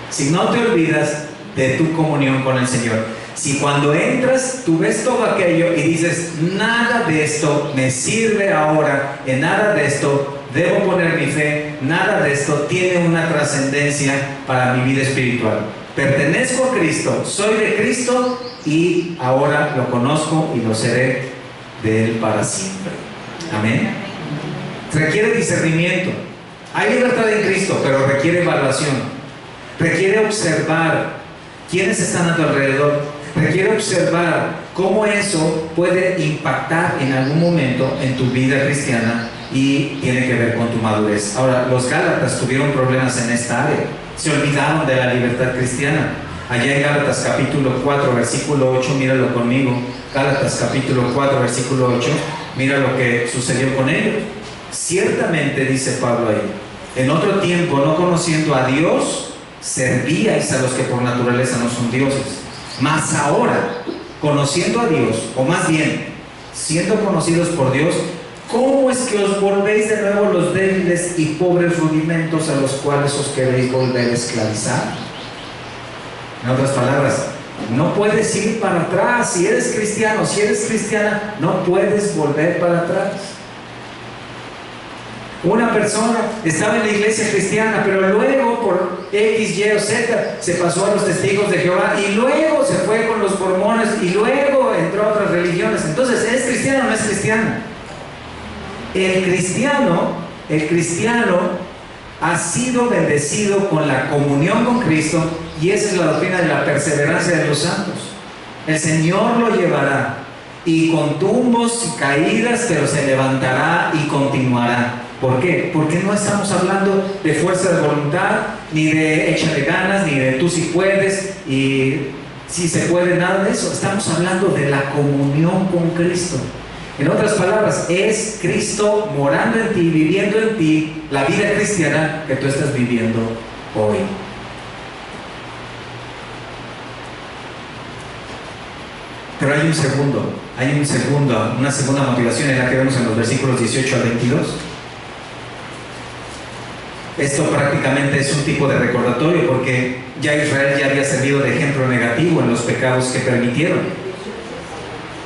si no te olvidas de tu comunión con el Señor. Si cuando entras tú ves todo aquello y dices, nada de esto me sirve ahora, en nada de esto debo poner mi fe, nada de esto tiene una trascendencia para mi vida espiritual. Pertenezco a Cristo, soy de Cristo y ahora lo conozco y lo seré de Él para siempre. Amén. Requiere discernimiento. Hay libertad en Cristo, pero requiere evaluación. Requiere observar quiénes están a tu alrededor. Requiere observar cómo eso puede impactar en algún momento en tu vida cristiana y tiene que ver con tu madurez. Ahora, los Gálatas tuvieron problemas en esta área. Se olvidaron de la libertad cristiana. Allá en Gálatas capítulo 4, versículo 8, míralo conmigo. Gálatas capítulo 4, versículo 8, mira lo que sucedió con ellos. Ciertamente, dice Pablo ahí, en otro tiempo, no conociendo a Dios, servíais a los que por naturaleza no son dioses. Mas ahora, conociendo a Dios, o más bien, siendo conocidos por Dios, ¿cómo es que os volvéis de nuevo los débiles y pobres rudimentos a los cuales os queréis volver a esclavizar? En otras palabras, no puedes ir para atrás. Si eres cristiano, si eres cristiana, no puedes volver para atrás. Una persona estaba en la iglesia cristiana, pero luego por X, Y o Z se pasó a los testigos de Jehová, y luego se fue con los mormones, y luego entró a otras religiones. Entonces, ¿es cristiano o no es cristiano? El cristiano ha sido bendecido con la comunión con Cristo, y esa es la doctrina de la perseverancia de los santos. El Señor lo llevará, y con tumbos y caídas, pero se levantará y continuará. ¿Por qué? Porque no estamos hablando de fuerza de voluntad, ni de échale ganas, ni de tú si puedes y si se puede, nada de eso. Estamos hablando de la comunión con Cristo. En otras palabras, es Cristo morando en ti, viviendo en ti, la vida cristiana que tú estás viviendo hoy. Pero hay una segunda motivación, en la que vemos en los versículos 18 al 22. Esto prácticamente es un tipo de recordatorio, porque ya Israel ya había servido de ejemplo negativo en los pecados que permitieron.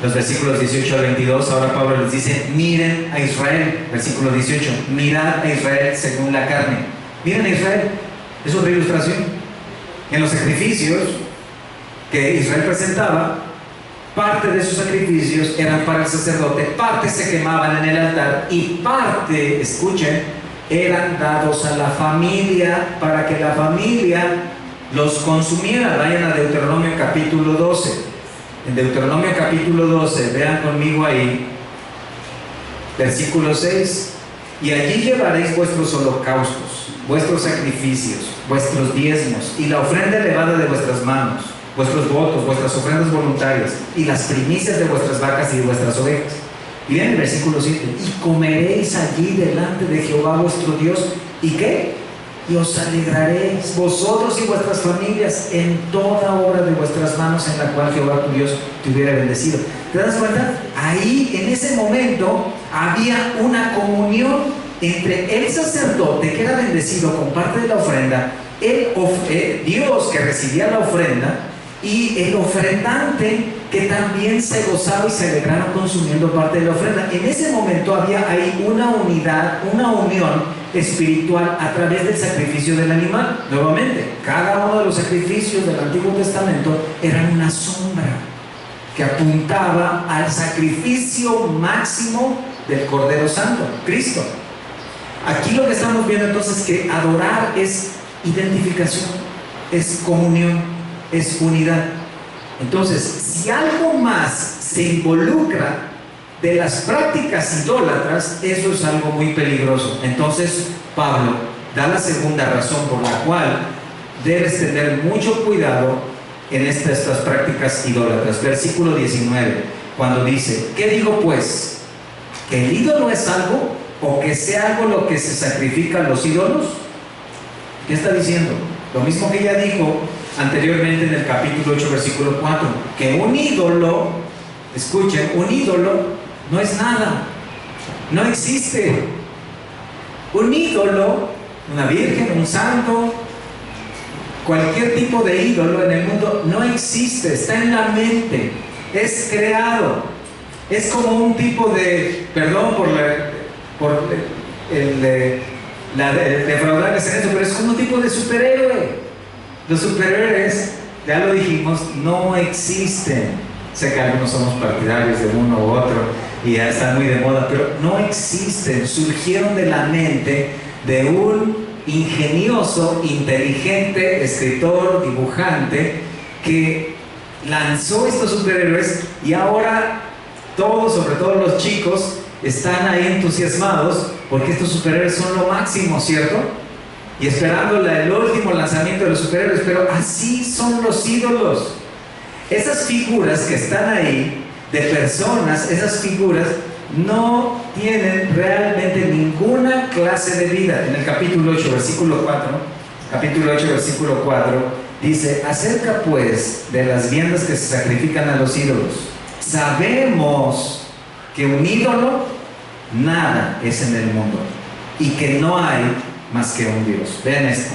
Los versículos 18 al 22, ahora Pablo les dice, miren a Israel, versículo 18, mirad a Israel según la carne. Miren a Israel, Es otra ilustración. En los sacrificios que Israel presentaba, parte de sus sacrificios eran para el sacerdote, parte se quemaban en el altar y parte, escuchen, eran dados a la familia para que la familia los consumiera. Vayan a Deuteronomio capítulo 12. En Deuteronomio capítulo 12, vean conmigo ahí, versículo 6. Y allí llevaréis vuestros holocaustos, vuestros sacrificios, vuestros diezmos y la ofrenda elevada de vuestras manos, vuestros votos, vuestras ofrendas voluntarias y las primicias de vuestras vacas y de vuestras ovejas. Y vean el versículo 7. Y comeréis allí delante de Jehová vuestro Dios. ¿Y qué? Y os alegraréis vosotros y vuestras familias en toda obra de vuestras manos en la cual Jehová tu Dios te hubiera bendecido. ¿Te das cuenta? Ahí, en ese momento, había una comunión entre el sacerdote que era bendecido con parte de la ofrenda, Dios que recibía la ofrenda, y el ofrendante que también se gozaba y se alegraba consumiendo parte de la ofrenda. En ese momento había ahí una unidad, una unión espiritual a través del sacrificio del animal. Nuevamente, cada uno de los sacrificios del Antiguo Testamento eran una sombra que apuntaba al sacrificio máximo del Cordero Santo, Cristo. Aquí lo que estamos viendo entonces es que adorar es identificación, es comunión, es unidad. Entonces, si algo más se involucra de las prácticas idólatras, eso es algo muy peligroso. Entonces, Pablo da la segunda razón por la cual debes tener mucho cuidado en estas prácticas idólatras. Versículo 19, cuando dice: ¿qué digo pues? ¿Que el ídolo es algo o que sea algo lo que se sacrifica a los ídolos? ¿Qué está diciendo? Lo mismo que ya dijo anteriormente en el capítulo 8, versículo 4, que un ídolo, escuchen, un ídolo no es nada, no existe. Un ídolo, una virgen, un santo, cualquier tipo de ídolo en el mundo no existe, está en la mente, es creado, es como un tipo de, perdón por defraudarles en eso, pero es como un tipo de superhéroe. Los superhéroes, ya lo dijimos, no existen. Sé que algunos somos partidarios de uno u otro y ya están muy de moda, pero no existen. Surgieron de la mente de un ingenioso, inteligente escritor, dibujante, que lanzó estos superhéroes y ahora todos, sobre todo los chicos, están ahí entusiasmados porque estos superhéroes son lo máximo, ¿cierto? Y esperando el último lanzamiento de los superhéroes, pero así son los ídolos. Esas figuras que están ahí, de personas, esas figuras no tienen realmente ninguna clase de vida. En el capítulo 8, versículo 4, dice: acerca pues de las viandas que se sacrifican a los ídolos, sabemos que un ídolo nada es en el mundo y que no hay más que un Dios. Vean esto,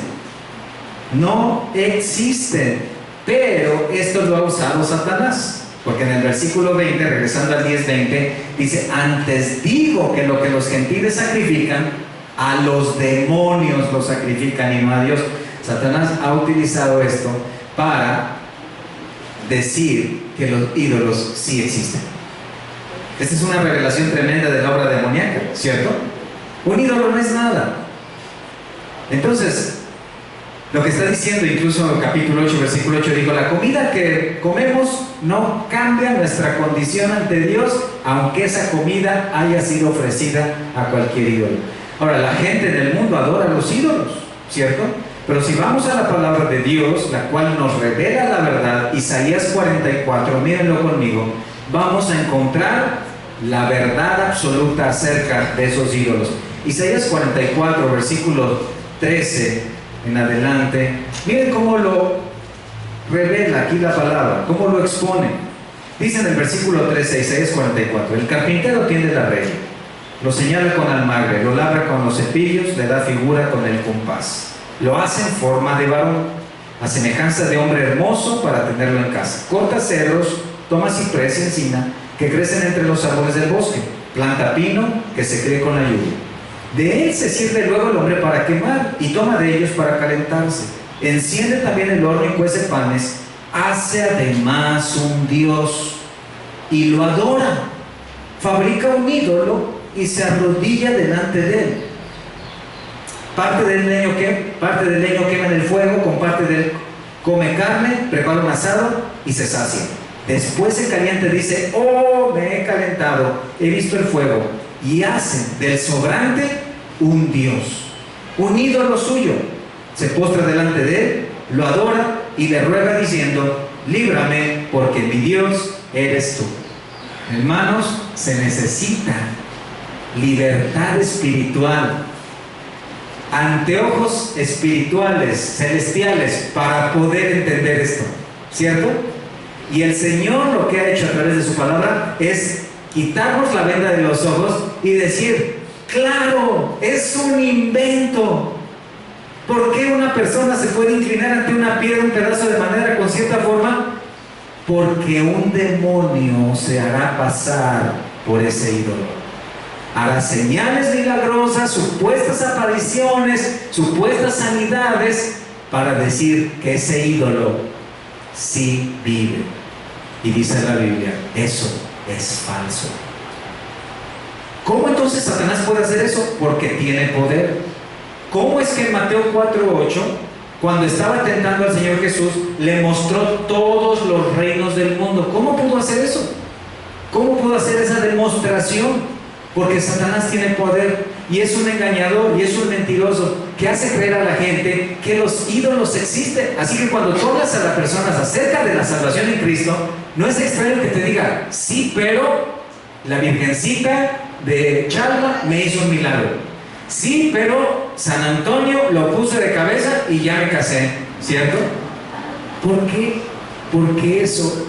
no existen, pero esto lo ha usado Satanás, porque en el versículo 20, regresando al 10:20, dice: antes digo que lo que los gentiles sacrifican, a los demonios lo sacrifican y no a Dios. Satanás ha utilizado esto para decir que los ídolos sí existen. Esta es una revelación tremenda de la obra demoníaca, ¿cierto? Un ídolo no es nada. Entonces, lo que está diciendo incluso el capítulo 8, versículo 8, dijo: la comida que comemos no cambia nuestra condición ante Dios, aunque esa comida haya sido ofrecida a cualquier ídolo. Ahora, la gente en el mundo adora a los ídolos, ¿cierto? Pero si vamos a la palabra de Dios, la cual nos revela la verdad, Isaías 44, mírenlo conmigo, vamos a encontrar la verdad absoluta acerca de esos ídolos. Isaías 44, versículo 13 en adelante, miren cómo lo revela aquí la palabra, cómo lo expone. Dice en el versículo 13, Isaías 44: el carpintero tiende la regla, lo señala con almagre, lo labra con los cepillos, le da figura con el compás, lo hace en forma de varón, a semejanza de hombre hermoso para tenerlo en casa. Corta cedros, toma ciprés y encina que crecen entre los árboles del bosque, planta pino que se cree con la lluvia. De él se sirve luego el hombre para quemar y toma de ellos para calentarse. Enciende también el horno y cuece panes. Hace además un dios y lo adora. Fabrica un ídolo y se arrodilla delante de él. Parte del leño quema en el fuego, con parte de él come carne, prepara un asado y se sacia. Después el caliente dice: oh, me he calentado, he visto el fuego. Y hacen del sobrante un dios, un ídolo suyo. Se postra delante de él, lo adora y le ruega diciendo: líbrame, porque mi Dios eres tú. Hermanos, se necesita libertad espiritual, anteojos espirituales, celestiales, para poder entender esto, ¿cierto? Y el Señor lo que ha hecho a través de su palabra es quitarnos la venda de los ojos y decir: claro, es un invento. ¿Por qué una persona se puede inclinar ante una piedra, un pedazo de madera con cierta forma? Porque un demonio se hará pasar por ese ídolo. Hará señales milagrosas, supuestas apariciones, supuestas sanidades, para decir que ese ídolo sí vive. Y dice la Biblia: eso es falso. ¿Cómo entonces Satanás puede hacer eso? Porque tiene poder. ¿Cómo es que en Mateo 4:8, cuando estaba tentando al Señor Jesús, le mostró todos los reinos del mundo? ¿Cómo pudo hacer eso? ¿Cómo pudo hacer esa demostración? Porque Satanás tiene poder y es un engañador y es un mentiroso que hace creer a la gente que los ídolos existen. Así que cuando tú hablas a las personas acerca de la salvación en Cristo, no es extraño que te diga: sí, pero la Virgencita de Chalma me hizo un milagro. Sí, pero San Antonio lo puse de cabeza y ya me casé, ¿cierto? ¿Por qué? Porque eso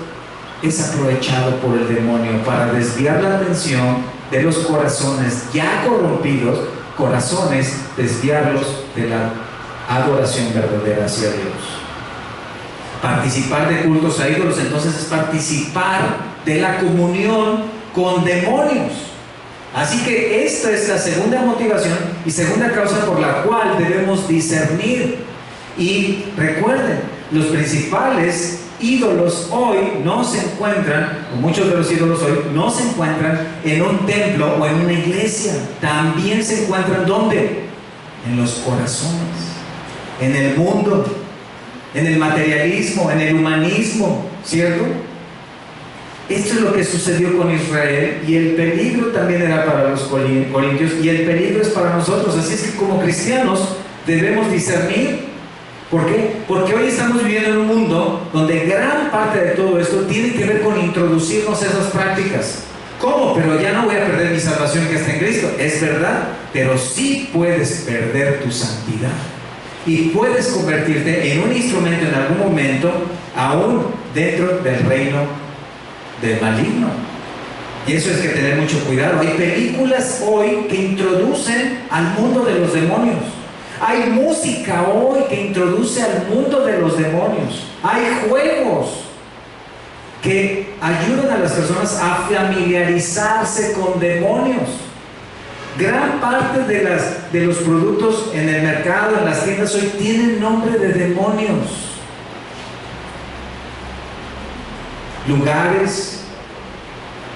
es aprovechado por el demonio para desviar la atención de los corazones ya corrompidos, corazones, desviarlos de la adoración verdadera hacia Dios. Participar de cultos a ídolos entonces es participar de la comunión con demonios. Así que esta es la segunda motivación y segunda causa por la cual debemos discernir. Y recuerden, los principales ídolos hoy no se encuentran, o muchos de los ídolos hoy no se encuentran en un templo o en una iglesia. También se encuentran ¿dónde? En los corazones, en el mundo, en el materialismo, en el humanismo, ¿cierto? Esto es lo que sucedió con Israel, y el peligro también era para los corintios, y el peligro es para nosotros. Así es que como cristianos debemos discernir. ¿Por qué? Porque hoy estamos viviendo en un mundo donde gran parte de todo esto tiene que ver con introducirnos esas prácticas. ¿Cómo? Pero ya no voy a perder mi salvación que está en Cristo. Es verdad, pero sí puedes perder tu santidad. Y puedes convertirte en un instrumento en algún momento, aún dentro del reino del maligno. Y eso es que tener mucho cuidado. Hay películas hoy que introducen al mundo de los demonios. Hay música hoy que introduce al mundo de los demonios. Hay juegos que ayudan a las personas a familiarizarse con demonios. Gran parte de los productos en el mercado, en las tiendas hoy, tienen nombre de demonios. Lugares,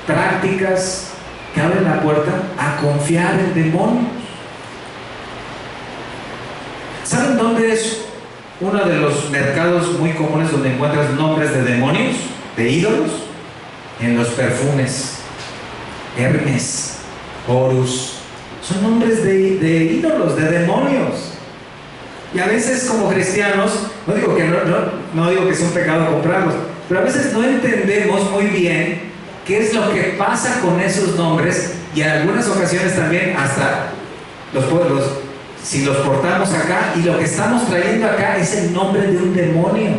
prácticas que abren la puerta a confiar en demonios. ¿Saben dónde es uno de los mercados muy comunes donde encuentras nombres de demonios, de ídolos? En los perfumes. Hermes, Horus, son nombres de ídolos, de demonios. Y a veces como cristianos, no digo que es un pecado comprarlos, pero a veces no entendemos muy bien qué es lo que pasa con esos nombres, y en algunas ocasiones también hasta si los portamos acá, y lo que estamos trayendo acá es el nombre de un demonio.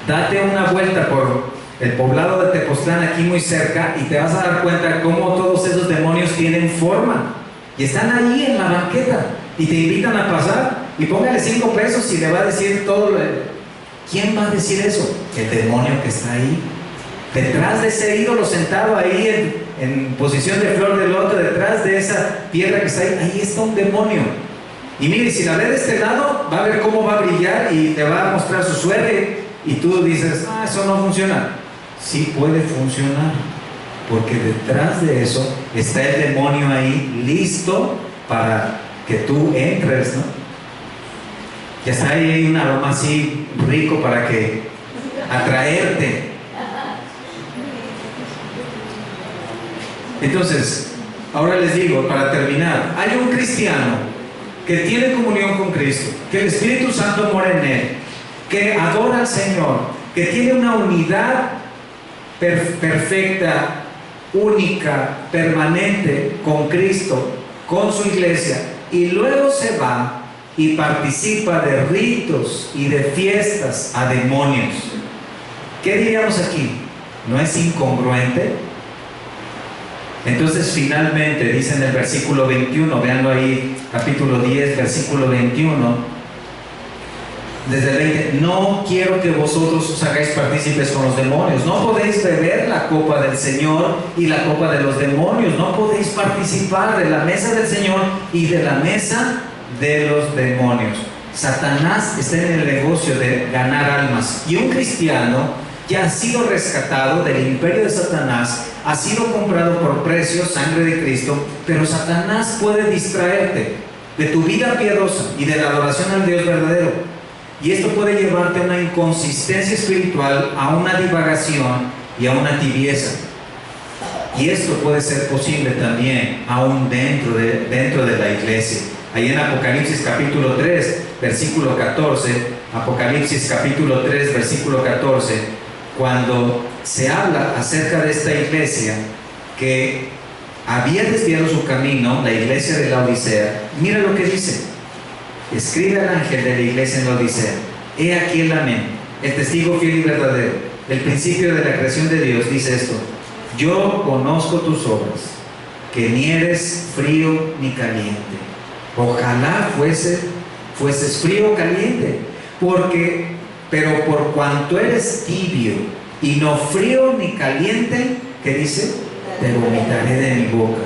Date una vuelta por el poblado de Tepoztlán, aquí muy cerca, y te vas a dar cuenta cómo todos esos demonios tienen forma y están ahí en la banqueta y te invitan a pasar, y póngale 5 pesos y le va a decir todo. ¿Quién va a decir eso? El demonio que está ahí detrás de ese ídolo, sentado ahí en posición de flor de loto, detrás de esa piedra que está ahí está un demonio. Y mire, si la ve de este lado, va a ver cómo va a brillar y te va a mostrar su suerte. Y tú dices, eso no funciona. Sí puede funcionar, porque detrás de eso está el demonio ahí, listo para que tú entres, ¿no? Ya está ahí un aroma así rico para que atraerte. Entonces, ahora les digo, para terminar, hay un cristiano que tiene comunión con Cristo, que el Espíritu Santo mora en él, que adora al Señor, que tiene una unidad perfecta, única, permanente con Cristo, con su iglesia, y luego se va y participa de ritos y de fiestas a demonios. ¿Qué diríamos aquí? ¿No es incongruente? Entonces finalmente dice en el versículo 21, véanlo ahí, capítulo 10, versículo 21, desde el 20, no quiero que vosotros os hagáis partícipes con los demonios, no podéis beber la copa del Señor y la copa de los demonios, no podéis participar de la mesa del Señor y de la mesa de los demonios. Satanás está en el negocio de ganar almas, y un cristiano ya ha sido rescatado del imperio de Satanás, ha sido comprado por precio, sangre de Cristo, pero Satanás puede distraerte de tu vida piadosa y de la adoración al Dios verdadero, y esto puede llevarte a una inconsistencia espiritual, a una divagación y a una tibieza. Y esto puede ser posible también aún dentro de la iglesia. Ahí en Apocalipsis capítulo 3, versículo 14, Apocalipsis capítulo 3, versículo 14, cuando se habla acerca de esta iglesia que había desviado su camino, la iglesia de la Odisea, mira lo que dice. Escribe al ángel de la iglesia en la Odisea: he aquí el amén, el testigo fiel y verdadero, el principio de la creación de Dios, dice esto: yo conozco tus obras, que ni eres frío ni caliente. Ojalá fueses frío o caliente, pero por cuanto eres tibio y no frío ni caliente, ¿qué dice? Te vomitaré de mi boca.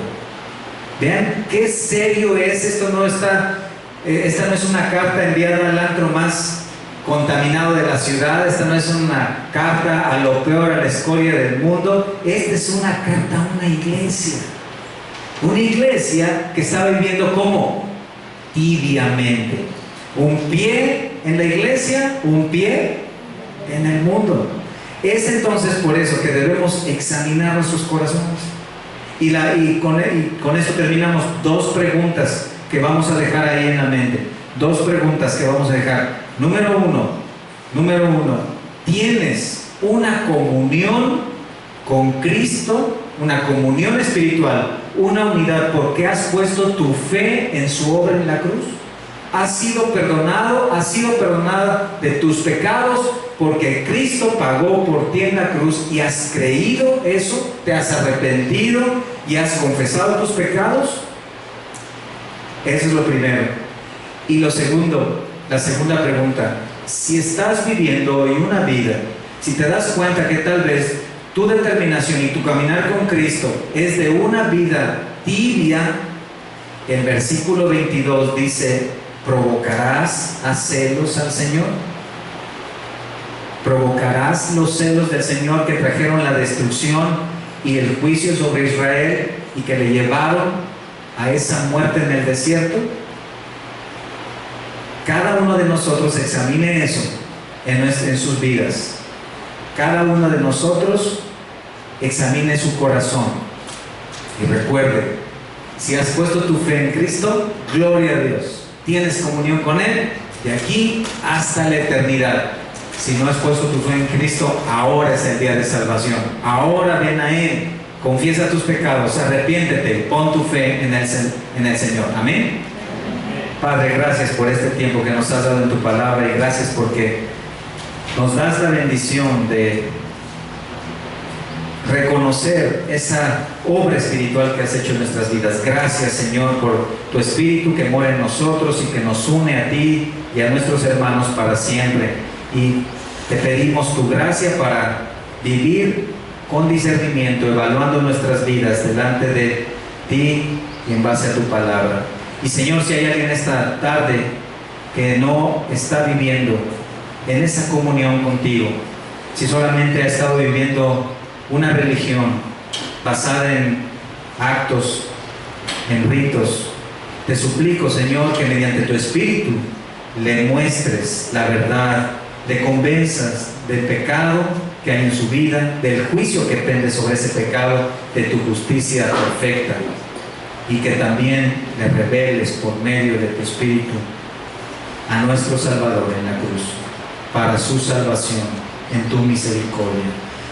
Vean qué serio es esto. Esta no es una carta enviada al antro más contaminado de la ciudad, esta no es una carta a lo peor, a la escoria del mundo. Esta es una carta a una iglesia que está viviendo como tibiamente, un pie en la iglesia, un pie en el mundo. Es entonces por eso que debemos examinar nuestros corazones. Y con esto terminamos. Dos preguntas que vamos a dejar ahí en la mente. Dos preguntas que vamos a dejar. Número uno, ¿tienes una comunión con Cristo? Una comunión espiritual, una unidad, porque has puesto tu fe en su obra en la cruz. Has sido perdonado, has sido perdonada de tus pecados, porque Cristo pagó por ti en la cruz, y has creído eso, te has arrepentido y has confesado tus pecados. Eso es lo primero. Y lo segundo, la segunda pregunta: si estás viviendo hoy una vida, si te das cuenta que tal vez tu determinación y tu caminar con Cristo es de una vida tibia, el versículo 22 dice: ¿provocarás a celos al Señor? ¿Provocarás los celos del Señor que trajeron la destrucción y el juicio sobre Israel y que le llevaron a esa muerte en el desierto? Cada uno de nosotros examine eso en sus vidas. Cada uno de nosotros examine su corazón y recuerde: si has puesto tu fe en Cristo, gloria a Dios, tienes comunión con Él de aquí hasta la eternidad. Si no has puesto tu fe en Cristo, ahora es el día de salvación. Ahora ven a Él, confiesa tus pecados, arrepiéntete, pon tu fe en el Señor. Amén. Padre, gracias por este tiempo que nos has dado en tu palabra, y gracias porque nos das la bendición de reconocer esa obra espiritual que has hecho en nuestras vidas. Gracias, Señor, por tu Espíritu que mora en nosotros y que nos une a ti y a nuestros hermanos para siempre. Y te pedimos tu gracia para vivir con discernimiento, evaluando nuestras vidas delante de ti y en base a tu palabra. Y Señor, si hay alguien esta tarde que no está viviendo en esa comunión contigo, si solamente ha estado viviendo una religión basada en actos, en ritos, te suplico, Señor, que mediante tu Espíritu le muestres la verdad, le convenzas del pecado que hay en su vida, del juicio que pende sobre ese pecado, de tu justicia perfecta, y que también le reveles por medio de tu Espíritu a nuestro Salvador en la cruz, para su salvación, en tu misericordia.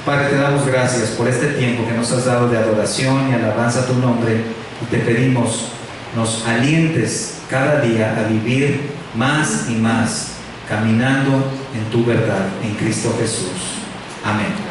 Padre, te damos gracias por este tiempo que nos has dado de adoración y alabanza a tu nombre, y te pedimos nos alientes cada día a vivir más y más caminando en tu verdad, en Cristo Jesús. Amén.